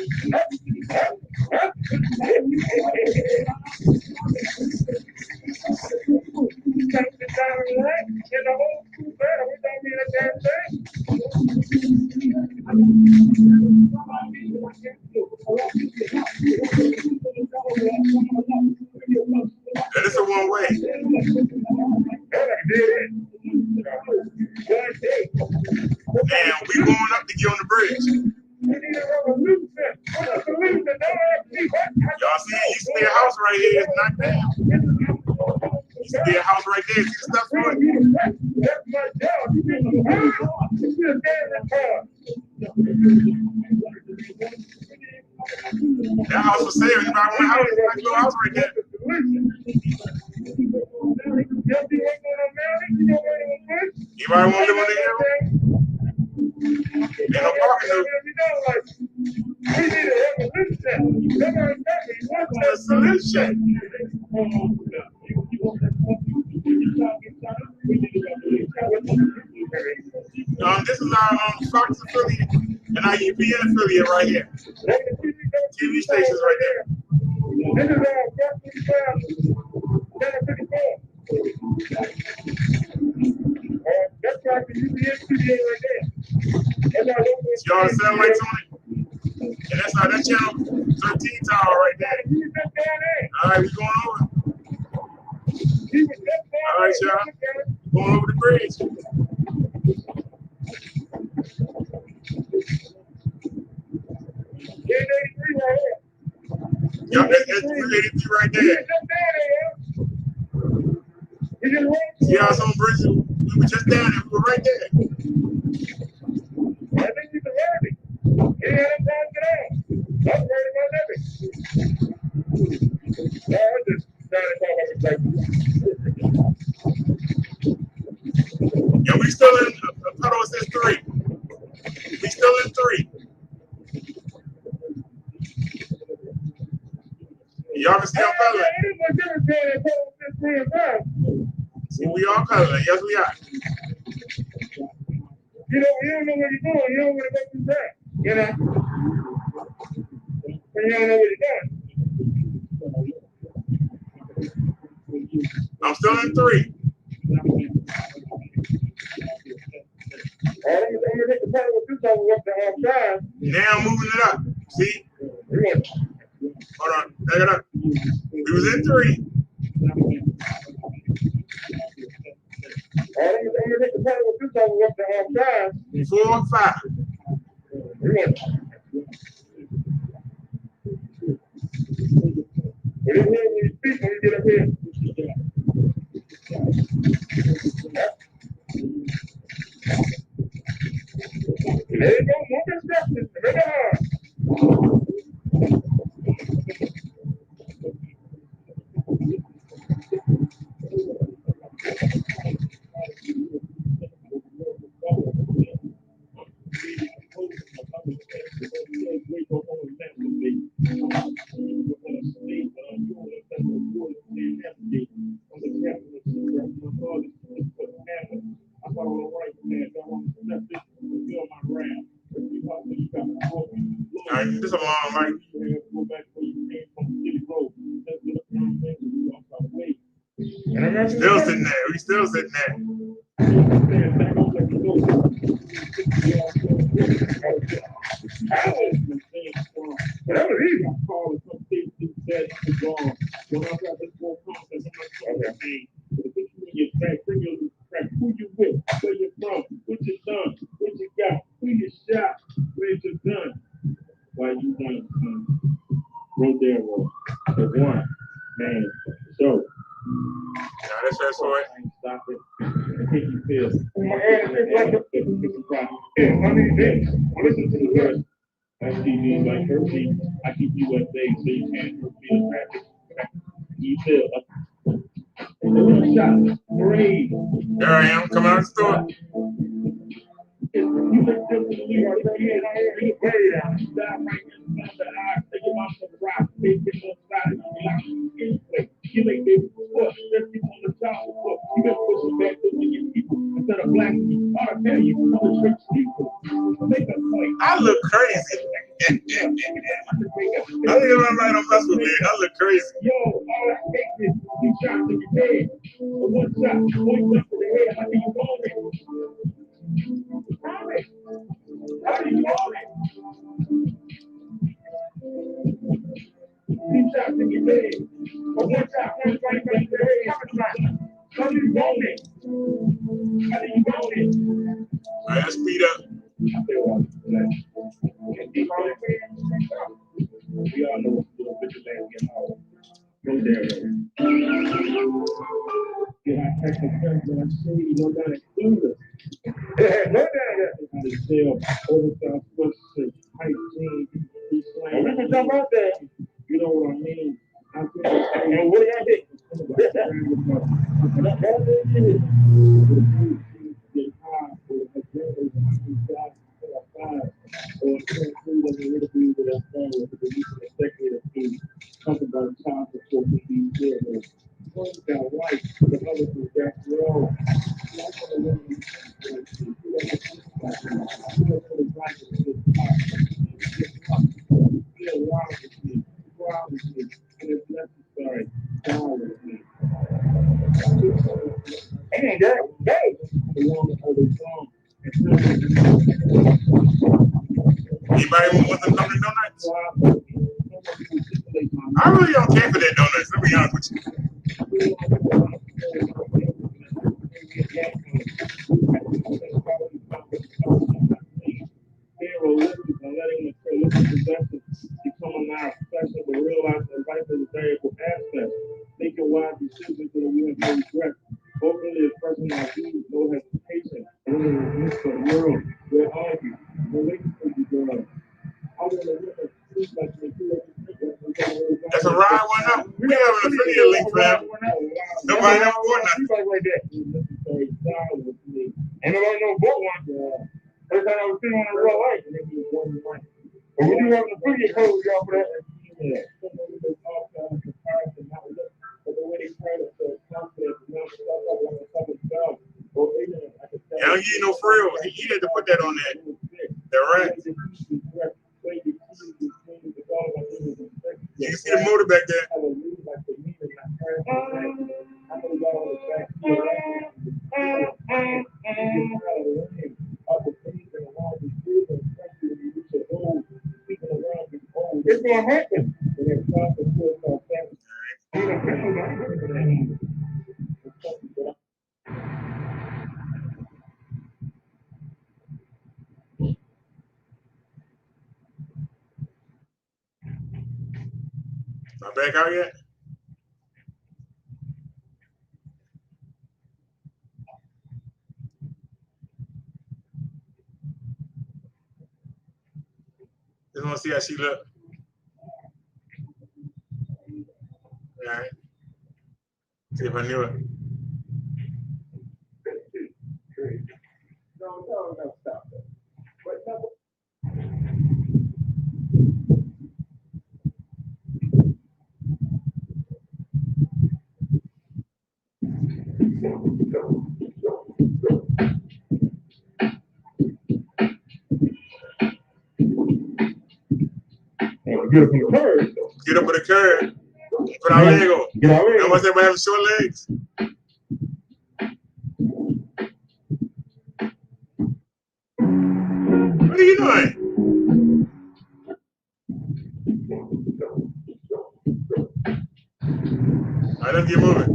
Take the down the right, get the whole school better. We don't need a damn thing. And it's a one way. Now we going up to get on the bridge. Y'all see, it used to be a house right here. It's knocked down. Used to be a house right there. See the stuff for it? That house was saved. Anybody want a house? Like a little house right there. Anybody want to live on the hill? Ain't no parking though. What's the solution? This is our Fox affiliate and our UPN affiliate right here. TV stations right there. This is our that's like the UPN studio right there. Y'all the satellite on it? And that's our that channel 13 tower right there. Alright, we going over. Alright, y'all. Going over the bridge. Yup, that's 383 right there. See how some bridges, we were just down there, we were right there. I think you can learn it. He had a time to get out. I'm ready to run it. No, I just trying to talk about it. Yeah, we still in, Puddle says 3. We still in 3. Y'all can see I'm pedaling. See, we are pedaling. Yes, we are. You don't know what you're doing. You don't want to go through that. You know? When you don't know what you're doing. I'm still in 3. I'm going to take the pedal with this over up the outside. Now I'm moving it up. See? Hold on. Back it up. We was in 3. I'm going to take the pedal with this over up the outside. 4, 5. When you speak, when you get up here. There you go, more instructions. Make it hard. Alright, this is a long light. Still sitting there. We still sitting there. That was easy. Who you with? Where you from? What you done? What you got? Who you shot? Where's your gun? Why you done? Right there, bro. The one. Man. So. Now that's that for it. Stop it. Take you feel. Yeah, I need this. Listen to the words. That's TV like her team. I keep you at bay so you can't feel rapid. You feel up. Shot. Brave. There I am, coming out the store. You look different. You are here. You very down. Stop right in front of the eye. Take him off the rock. Take him outside. You like baby. Look, let's get on the top. Look, you better push it back to when you people. instead of black people. I'll tell you, other church people. Make a point. I look crazy. I think I'm right on mess with me. I look crazy. Yo, all I take is 2 shots in your head. Or 1 shot, point left to the head. How do you want it? How do you want it? 2 shots in your head. Or 1 shot, point right to the head. How do you want it? How do you want it? All right, let's speed up. We all know what's doing vigilante getting out. No there. Get our Texas friends when I say you know down at Cleveland. Yeah, no down there. How to sell oversized sweatshirts, tight jeans, slang. We can jump out there. You know what I mean? I think and what do y'all think? Talk about time before we be there. One got white, the other was back row. And it's necessary. Hey, that hey. The one that other song. Anybody want some Dunkin' Donuts? I really don't care for that donuts. Let me be honest with you. Becoming our profession, but realizing life is a variable aspect. Making wise decisions so that we have no regret. Openly expressing our views, no hesitation. And in the midst of the world, we're arguing. No waiting for you, girl. I want to witness sleep like me. That's a ride one up. We have an affiliate link for that. Nobody never bought nothing. Like that. Ain't nobody no bought one. First time I was sitting on a real life. But we do have an affiliate code y'all for that. I don't give you no frills. He had to put that on there. That right. You can see the motor back there. It's gonna happen. Not back out yet? Just want to see how she look. All right. See if I knew it. No, stop. Get up on the curb. Get up on the curb. Put our leg on. Get our leg on. Now, what's everybody having short legs? What are you doing? All right, let's get moving.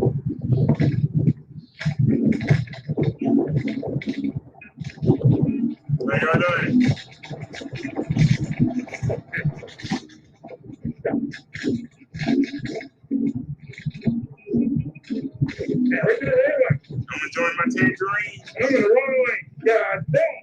What y'all doing? I'm enjoying my tangerine. I'm in the wrong lane. God damn.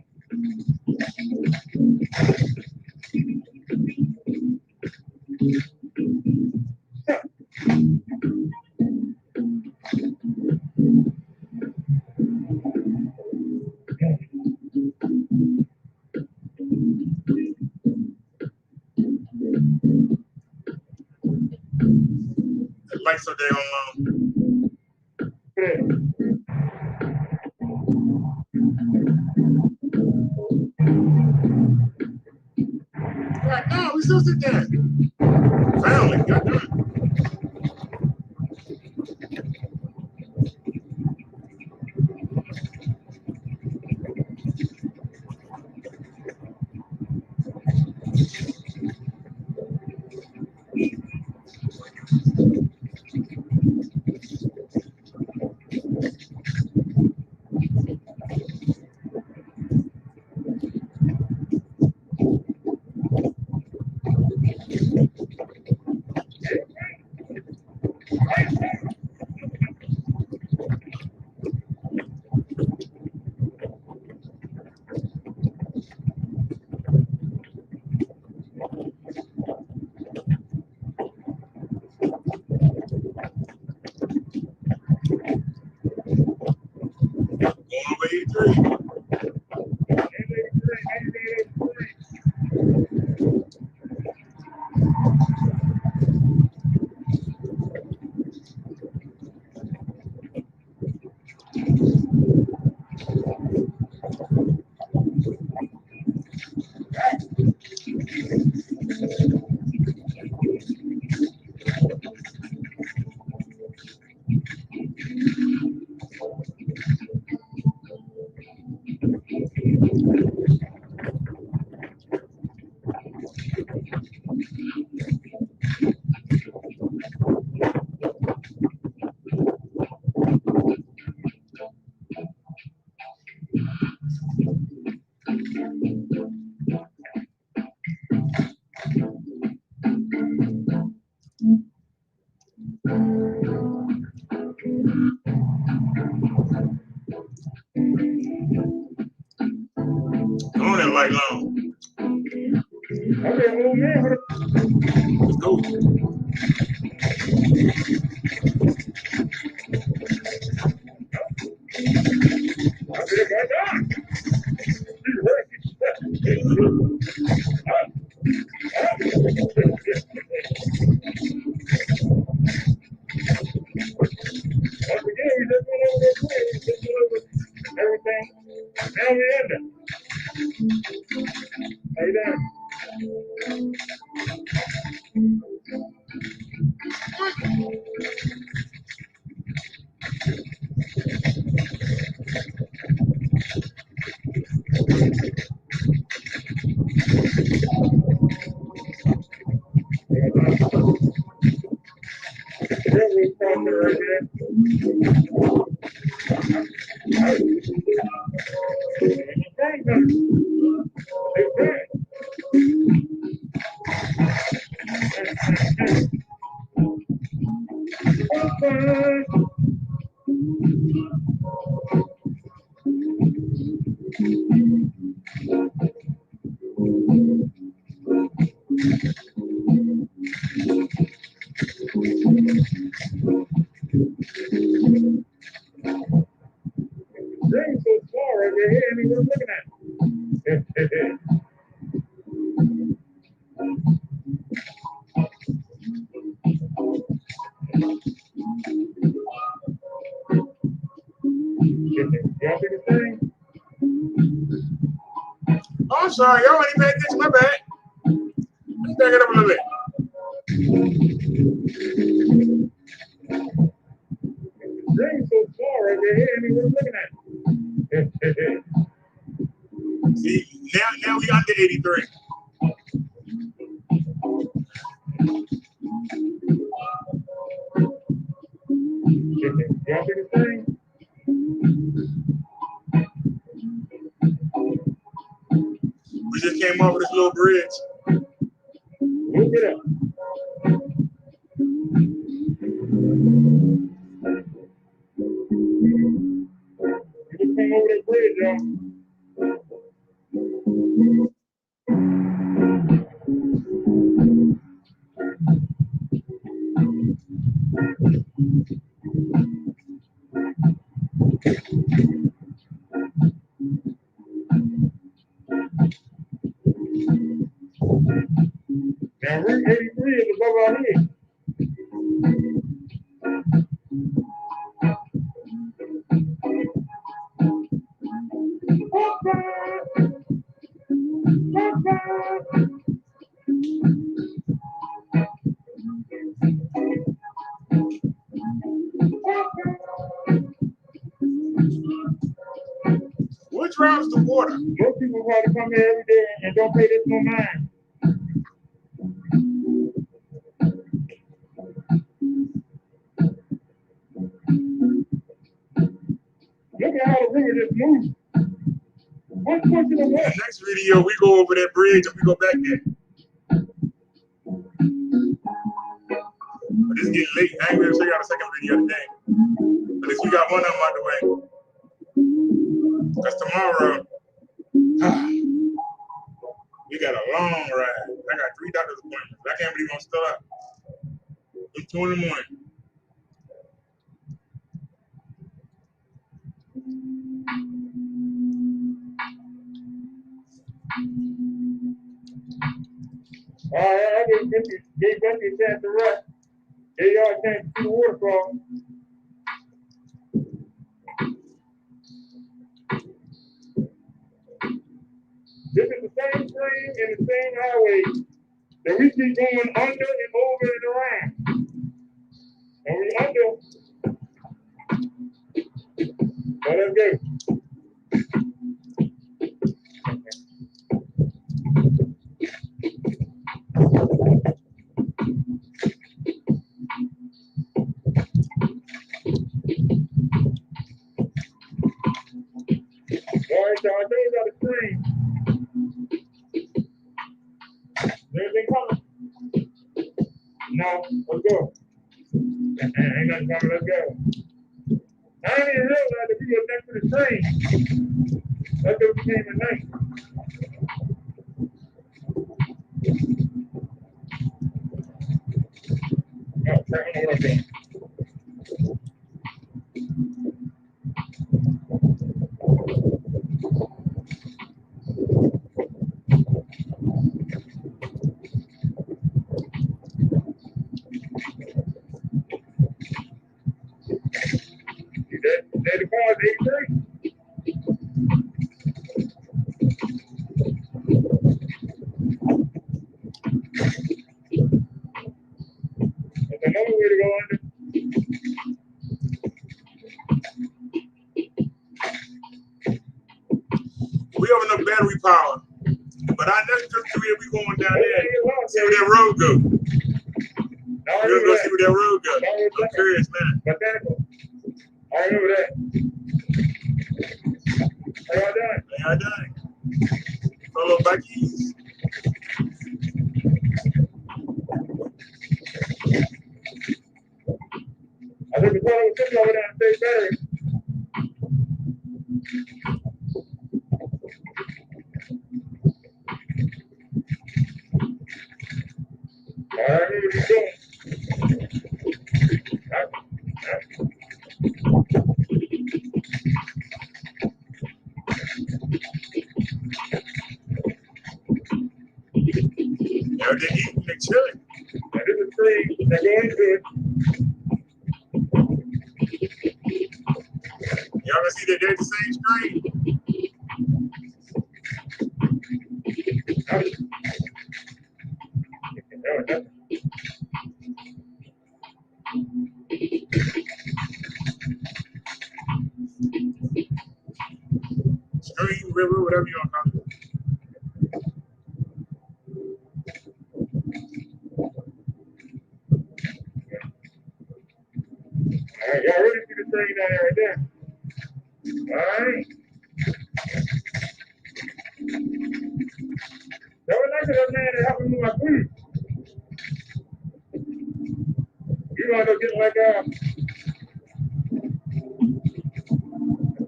The lights so damn long. Yeah. still sit there. Finally, got done. Over 83. On that light long. Let's go. Everything. Now we're in there. How you doing? Railroad crossing right there. Things so far right there, ain't even worth looking at. Y'all see the thing? Oh, I'm sorry, y'all ain't paying attention. My bad. Let's back it up a little bit. Things so far right there, ain't even worth looking at. See, now we under 83. Y'all see the thing? We just came over this little bridge. Move it up. You just came over that bridge, y'all. Now, Route 83 is above our head. What drives the water? Most people probably come here every day and don't pay this no mind. Look at how the river just moves. What's pushing the In water? the next video, we go over that bridge and we go back there. But it's getting late. I ain't gonna show y'all the second video today. But at least we got one of them out the way. Because tomorrow, we got a long ride. I got 3 doctor's appointments. I can't believe I'm still up. It's 2 in the morning. All right, I gave Bentley a chance to rest. Gave y'all a chance to see the waterfall. This is the same stream and the same highway that we keep going under and over and around. And we under. So let's go. All right, so I know you got a stream. Anything coming? No, let's go. Ain't nothing coming, let's go. I didn't even realize that we were next to the stream. That's what became a night. Oh, crap, I don't know what I'm doing. The car is 83. That's another way to go under. We have enough battery power. But our next trip to we going down there. See where that road goes. We're gonna go see where that road goes. I'm curious, man. Botanical. I remember that. How y'all doing? How y'all doing? Fellow Buckies. I think the fellow was sitting over there and stay better. I remember what he's doing. They're eating, they're chilling. And this is free. They're going good. Y'all gonna see that they're the same screen? Stream, river, whatever you want to call it. All right, y'all really see the train down there right there. All right. That was nice of that man to help me with my food. You wound up getting like that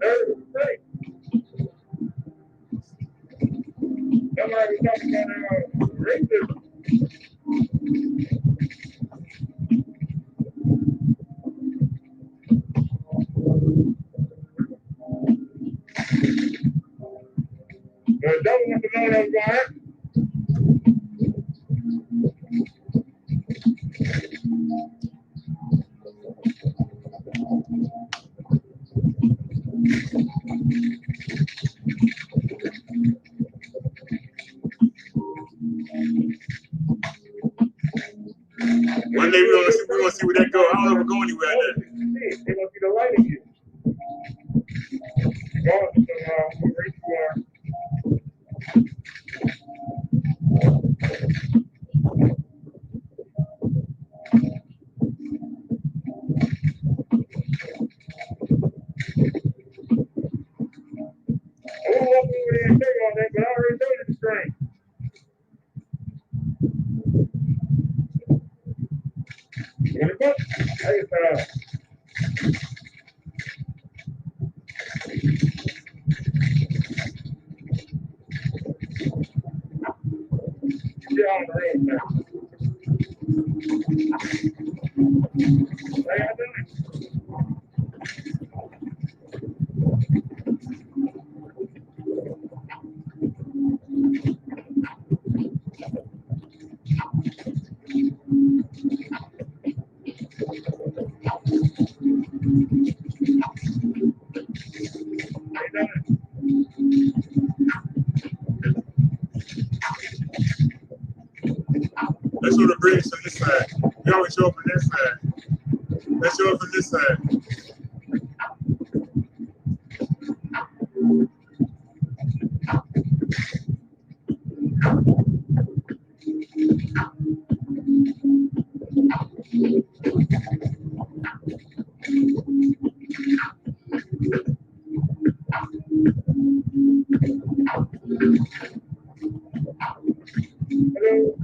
was a mistake. Somebody was talking about racism. The devil wants to know what I was going to happen. One day we're gonna see where that goes. I don't know if we're going anywhere there. They're gonna see the light in you. regardless of what race you are. I won't walk over there and tell you all that, but I already told you the strain. When it comes, I guess, get on the road now. How y'all doing? How you doing? Let's show the bridge on this side. We always show up on this side. Let's show up on this side. Hello?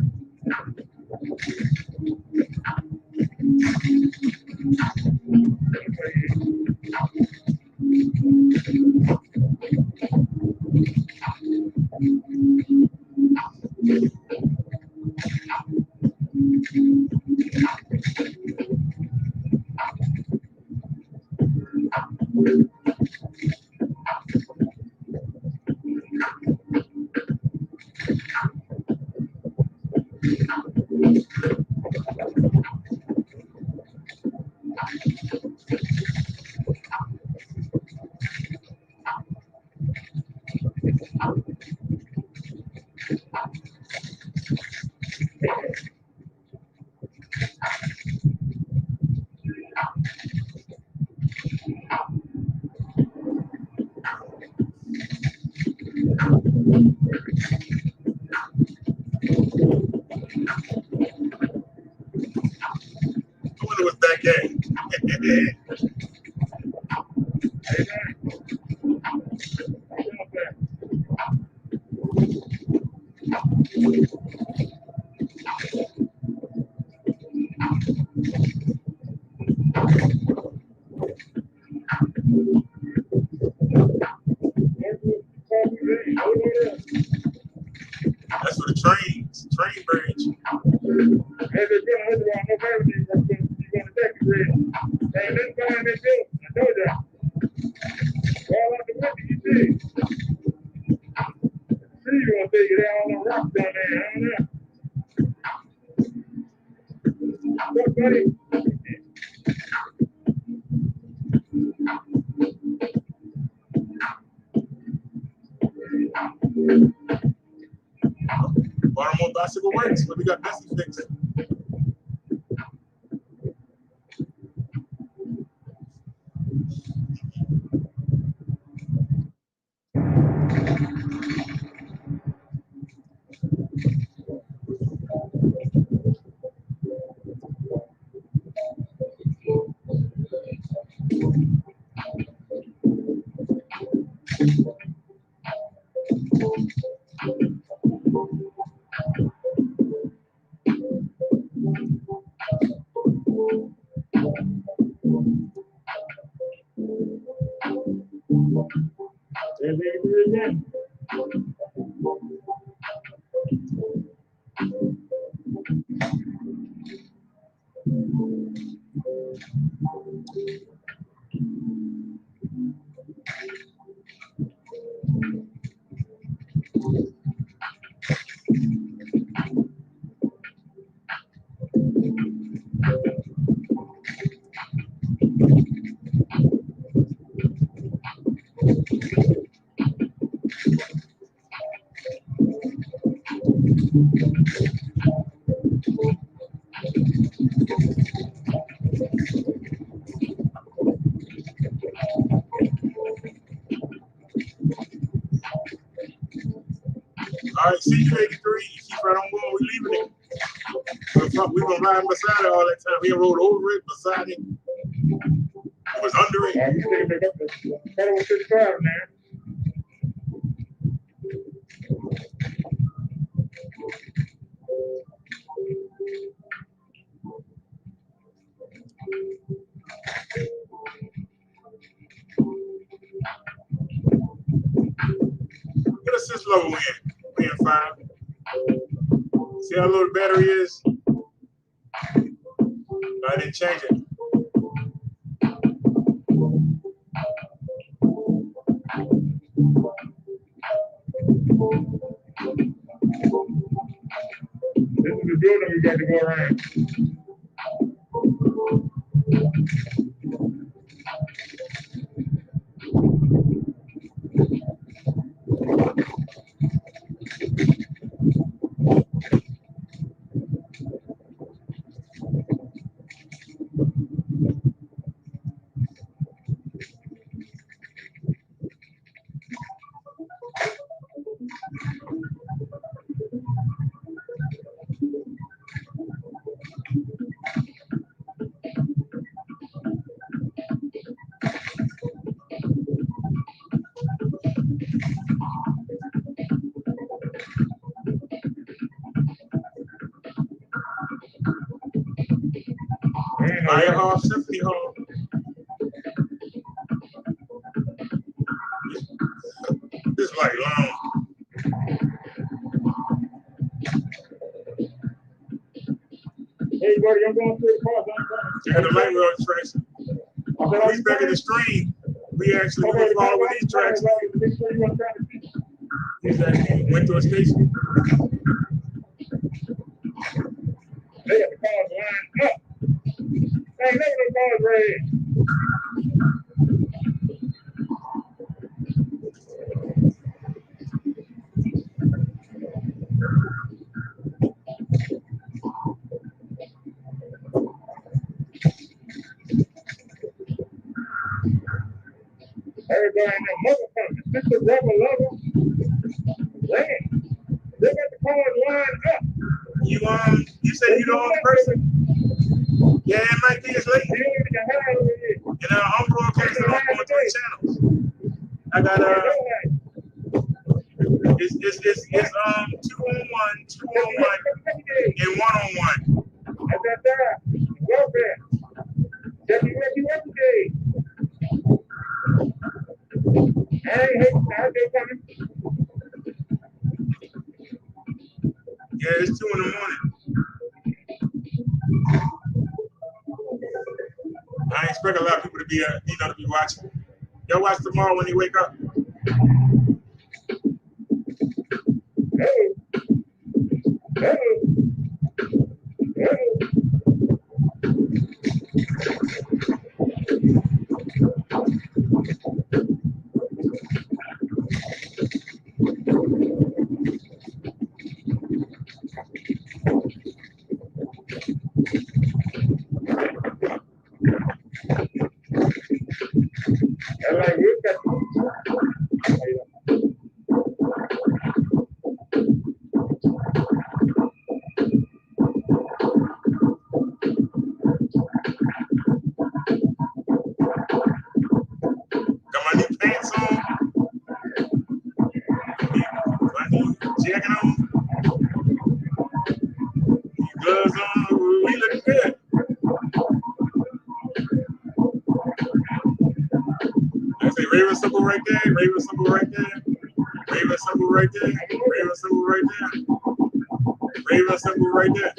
I wonder what's back at. That's for the trains, train bridge. Hey, they're gonna hold around no gravity, you're gonna take the bridge. Hey, let's go in this building. I told you. All out the window, you see. See, you gonna take it out on the rock down there. I don't know. What, buddy? Baltimore bicycle works, but we got Bessie fixed. There's the again. All right, see you 83. You keep right on going. We leaving it. We been riding beside it all that time. We rode over it, beside it. It was under it. You take it up the federal 65 now. What assist level we in? We in 5. See how low the battery is? I didn't change it. This is the building we got to go around. Iron Hall, Symphony Hall. This light long. Hey, buddy, I'm going through the car. Yeah, the light road tracks. We back in the stream. We actually follow with these tracks. Exactly. Went to a station. They got the cars lined up. Hey, look at the cars right here. Everybody in there motherfucker. This is rubber level. Man, they got the cars lined up. You said you the only person? Yeah, it might be as late. I'm broadcasting on 3 channels. I got it's 2 on 1, 2 on 1, and 1 on 1. At that time, welfare. Jeffy, where you up today? Hey, coming. Yeah, it's 2 in the morning. I expect a lot of people to be, to be watching. Y'all watch tomorrow when they wake up. Hey. Raven symbol right there, Raven symbol right there, Raven symbol right there, Raven symbol right there, Raven symbol right there.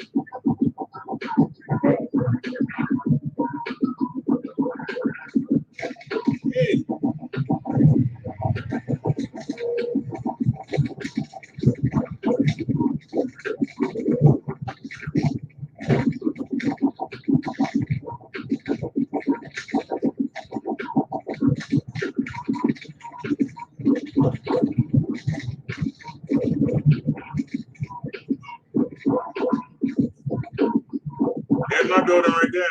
Hey. There's my building right there.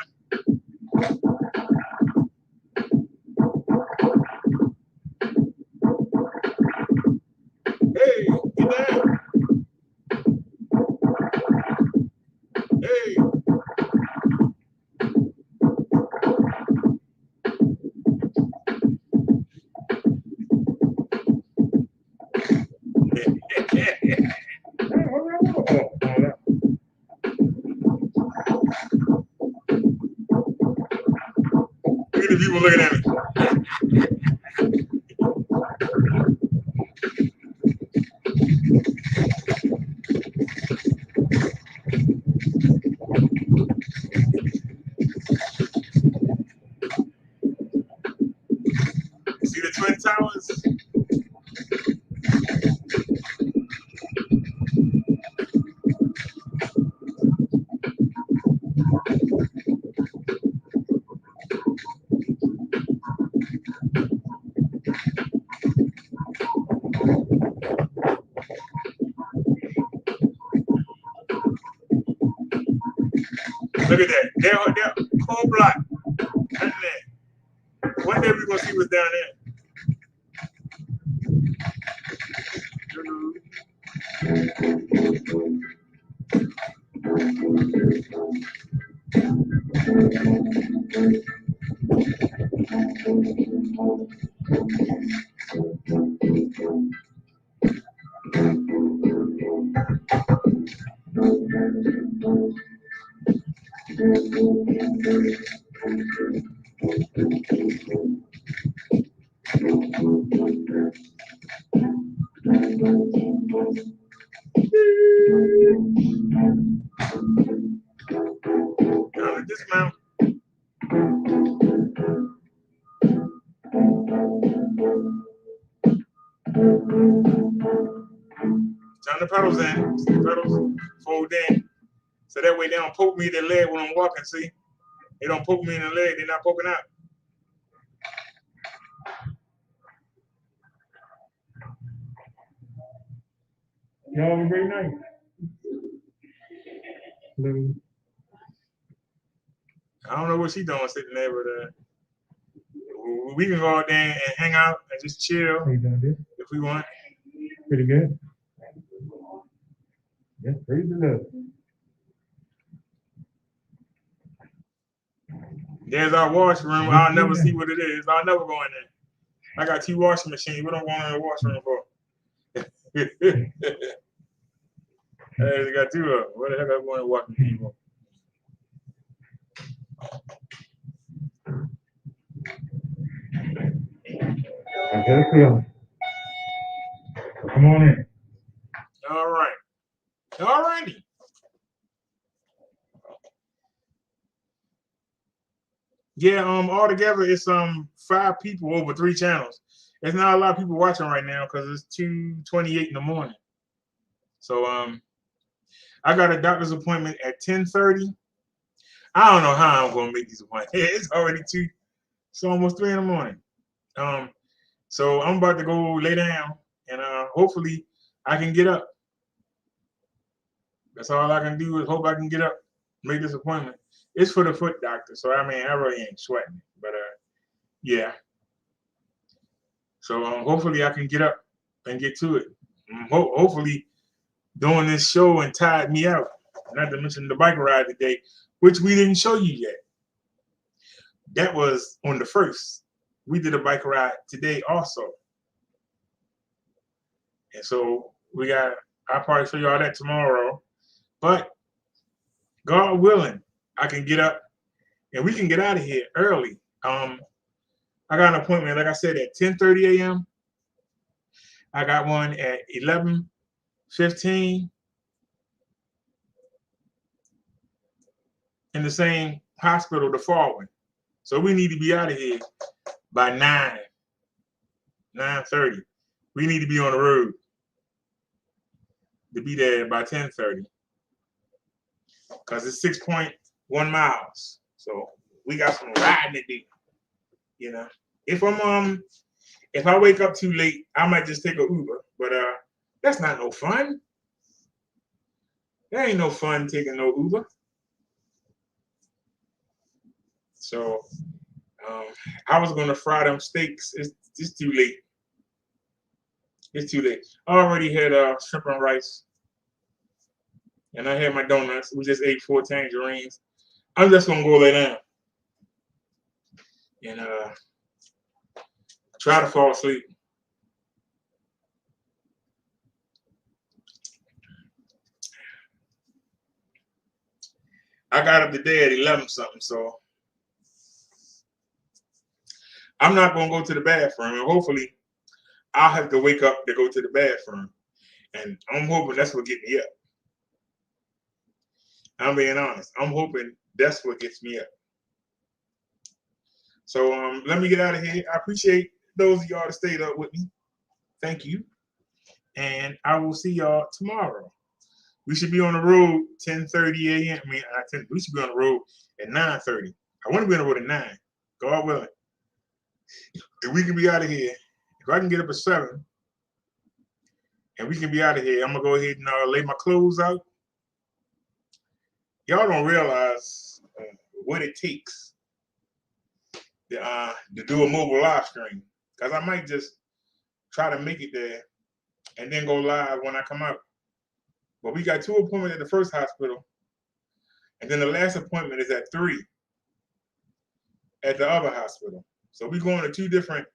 Look at the people looking at me. See the Twin Towers? Look at that. They're whole block. Look at that. One day we're gonna see what's down there. Dismount. Turn the pedals in. See the pedals fold in. So that way they don't poke me in the leg when I'm walking, see? They don't poke me in the leg, they're not poking out. Y'all have a great night. Hello. I don't know what she's doing sitting there, but we can go out there and hang out and just chill if we want. Pretty good. Yeah, praise the Lord. There's our washroom. I'll never see what it is. I'll never go in there. I got 2 washing machines. We don't go in the washroom for. Hey, they got 2 of them. What the heck am I going to washing machine for? I get a feeling. Come on in. All right. All righty. Yeah, altogether it's 5 people over 3 channels. There's not a lot of people watching right now because it's 2:28 in the morning. So I got a doctor's appointment at 10:30. I don't know how I'm gonna make these appointments. It's already 2, it's almost 3 in the morning. So I'm about to go lay down and hopefully I can get up. That's all I can do is hope I can get up, make this appointment. It's for the foot doctor, so I mean I really ain't sweating, but yeah. So hopefully I can get up and get to it. Hopefully doing this show and tired me out. Not to mention the bike ride today, which we didn't show you yet. That was on the 1st. We did a bike ride today also. And so I'll probably show you all that tomorrow. But God willing, I can get up and we can get out of here early. I got an appointment, like I said, at 10:30 a.m. I got one at 11:15 in the same hospital the following. So we need to be out of here by 9:30. We need to be on the road to be there by 10:30 because it's 6.1 miles. So we got some riding to do. You know, if I wake up too late, I might just take an Uber. But that's not no fun. There ain't no fun taking no Uber. So I was gonna fry them steaks. It's too late. It's too late. I already had shrimp and rice, and I had my donuts. We just ate 4 tangerines. I'm just gonna go lay down and try to fall asleep. I got up today at 11 something, so I'm not gonna go to the bathroom, and hopefully I'll have to wake up to go to the bathroom, and I'm hoping that's what gets me up. I'm being honest. I'm hoping that's what gets me up. So let me get out of here. I appreciate those of y'all that stayed up with me. Thank you, and I will see y'all tomorrow. We should be on the road 10:30 a.m. I mean, we should be on the road at 9:30. I want to be on the road at 9. God willing. If we can be out of here, if I can get up at 7, and we can be out of here, I'm gonna go ahead and lay my clothes out. Y'all don't realize what it takes to do a mobile live stream, because I might just try to make it there and then go live when I come out. But we got 2 appointments at the first hospital, and then the last appointment is at 3 at the other hospital. So we're going to 2 different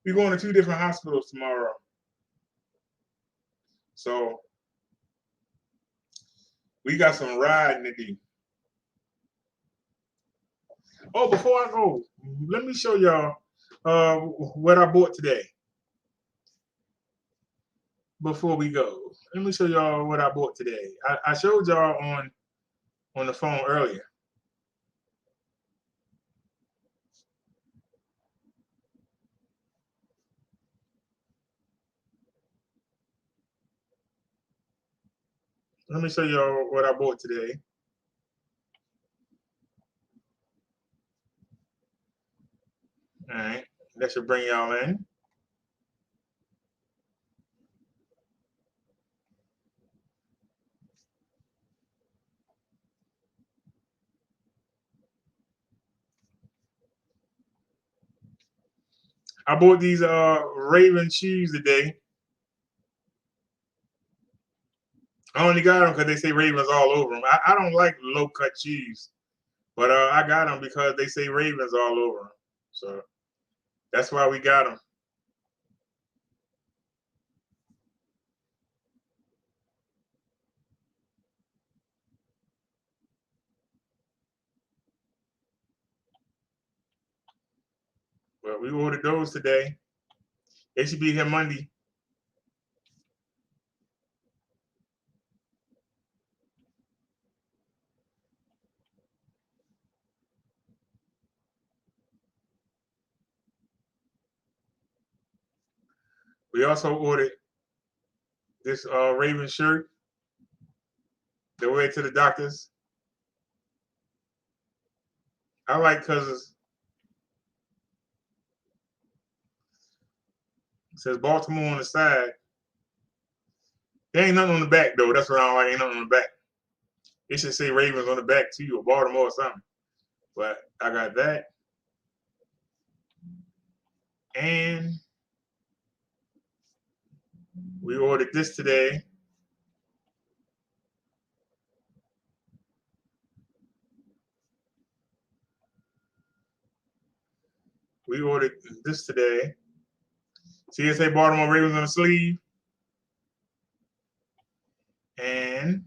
hospitals tomorrow. So we got some riding to do. Oh, before I go, let me show y'all what I bought today. Before we go, let me show y'all what I bought today. I showed y'all on the phone earlier. Let me show y'all what I bought today. All right, that should bring y'all in. I bought these Raven shoes today. I only got them because they say Ravens all over them. I don't like low cut shoes, but I got them because they say Ravens all over them. So that's why we got them. But we ordered those today. They should be here Monday. We also ordered this Raven shirt that went to the doctors. I like because it says Baltimore on the side. There ain't nothing on the back though. That's what I don't like. Ain't nothing on the back. It should say Ravens on the back too, or Baltimore or something. But I got that. And we ordered this today. We ordered this today. See, it say Baltimore Ravens on the sleeve. And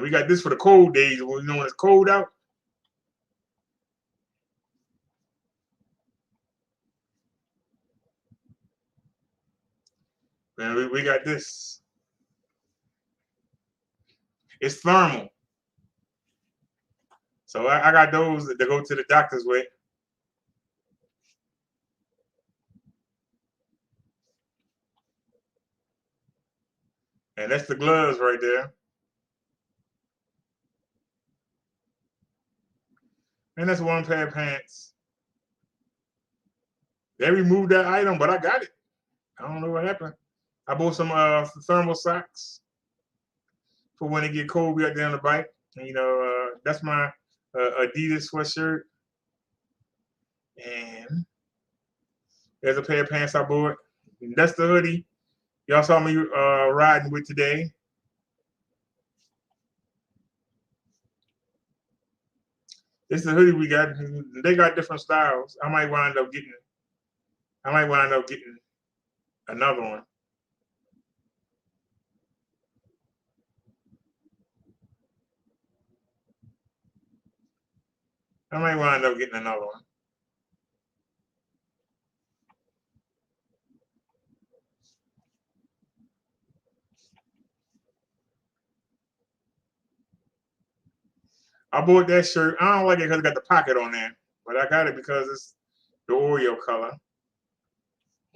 we got this for the cold days. You know when it's cold out. And we got this. It's thermal. So I got those to go to the doctors with. And that's the gloves right there. And that's 1 pair of pants. They removed that item, but I got it. I don't know what happened. I bought some thermal socks for when it get cold. We out there on the bike. And, that's my Adidas sweatshirt. And there's a pair of pants I bought. And that's the hoodie y'all saw me riding with today. It's the hoodie we got. They got different styles. I might wind up getting another one. I might wind up getting another one. I bought that shirt. I don't like it because it got the pocket on there, but I got it because it's the Oreo color.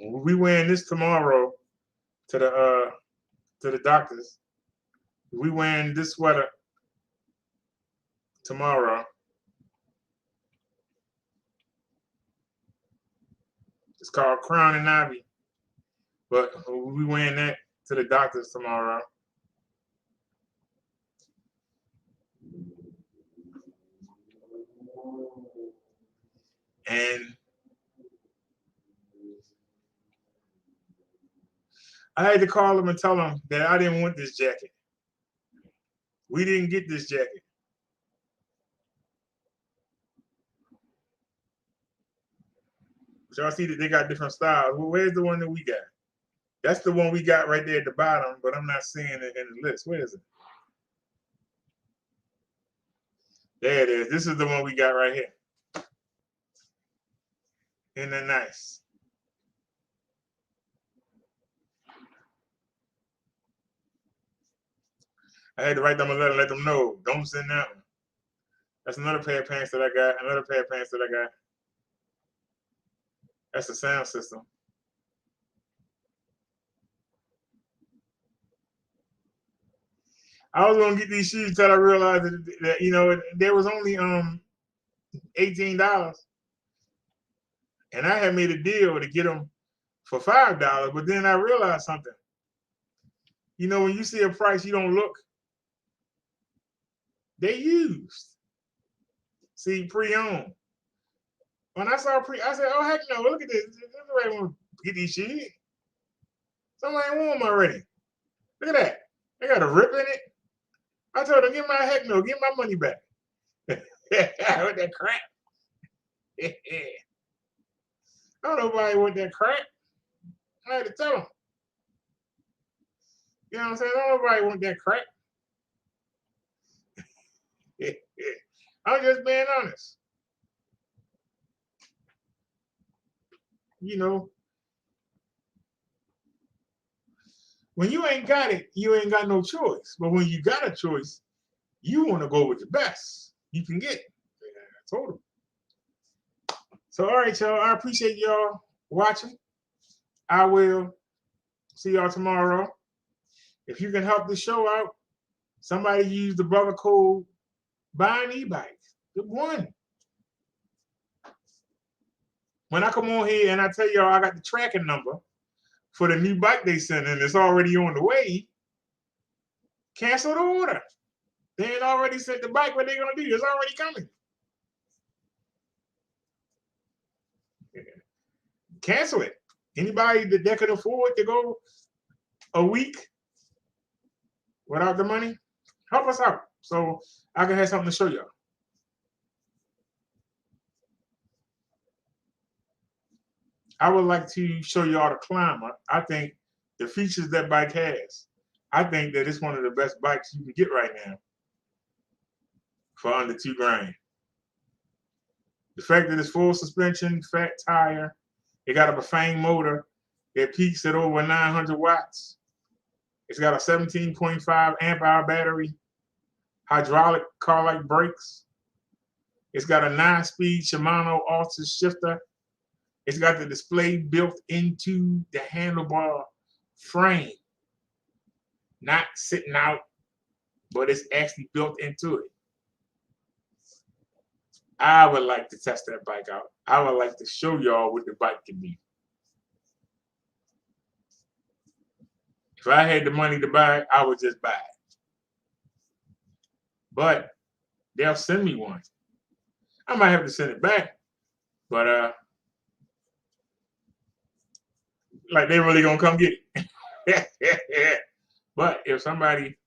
We wearing this tomorrow to the doctors. We wearing this sweater tomorrow. It's called Crown and Ivy, but we wearing that to the doctors tomorrow. And I had to call them and tell them that I didn't want this jacket. We didn't get this jacket. Y'all see that they got different styles. Well, where's the one that we got? That's the one we got right there at the bottom, but I'm not seeing it in the list. Where is it? There it is. This is the one we got right here. Isn't that nice? I had to write them a letter, let them know. Don't send that one. That's another pair of pants that I got. Another pair of pants that I got. That's the sound system. I was gonna get these shoes until I realized that you know there was only $18, and I had made a deal to get them for $5. But then I realized something. You know, when you see a price, you don't look. They used. See, pre-owned. When I saw I said, "Oh heck no! Look at this. Nobody want to get these shoes. Somebody wore them already. Look at that. They got a rip in it." I told them, "Give my heck no. Give my money back." With that crap. I don't know nobody want that crap. I had to tell them. You know what I'm saying? Don't nobody want that crap. I'm just being honest. You know, when you ain't got it, you ain't got no choice. But when you got a choice, you want to go with the best you can get. I told them. So, all right, y'all. I appreciate y'all watching. I will see y'all tomorrow. If you can help the show out, somebody use the brother code buy an e-bike. Good one. When I come on here and I tell y'all I got the tracking number for the new bike they sent in, it's already on the way, cancel the order. They ain't already sent the bike. What they gonna do? It's already coming. Cancel it. Anybody that can afford to go a week without the money, help us out so I can have something to show y'all. I would like to show y'all the Climber. I think the features that bike has, I think that it's one of the best bikes you can get right now for under $2,000. The fact that it's full suspension, fat tire, it got a Bafang motor that peaks at over 900 watts. It's got a 17.5 amp hour battery, hydraulic car-like brakes. It's got a 9-speed Shimano Altus shifter. It's got the display built into the handlebar frame, not sitting out, but it's actually built into it. I would like to test that bike out. I would like to show y'all what the bike can be. If I had the money to buy it, I would just buy it. But they'll send me one. I might have to send it back, but like they really gonna come get it. But if somebody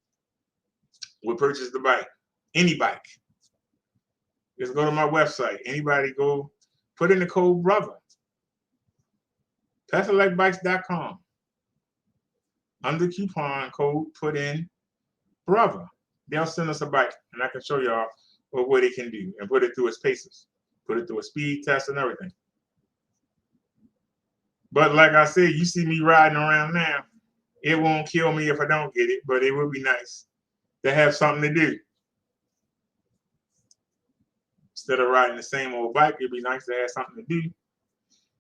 would purchase the bike, any bike, Just go to my website. Anybody go put in the code BROTHER. PaselecBikes.com. Under coupon code, put in BROTHER. They'll send us a bike, and I can show y'all what it can do and put it through its paces, put it through a speed test and everything. But like I said, you see me riding around now. It won't kill me if I don't get it, but it would be nice to have something to do. Instead of riding the same old bike, it'd be nice to have something to do.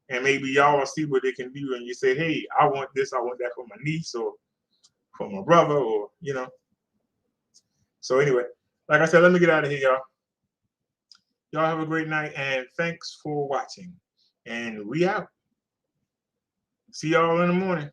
And maybe y'all will see what they can do, and you say, hey, I want this, I want that for my niece or for my brother, or, you know. So anyway, like I said, let me get out of here, y'all. Y'all have a great night, and thanks for watching. And we out. See y'all in the morning.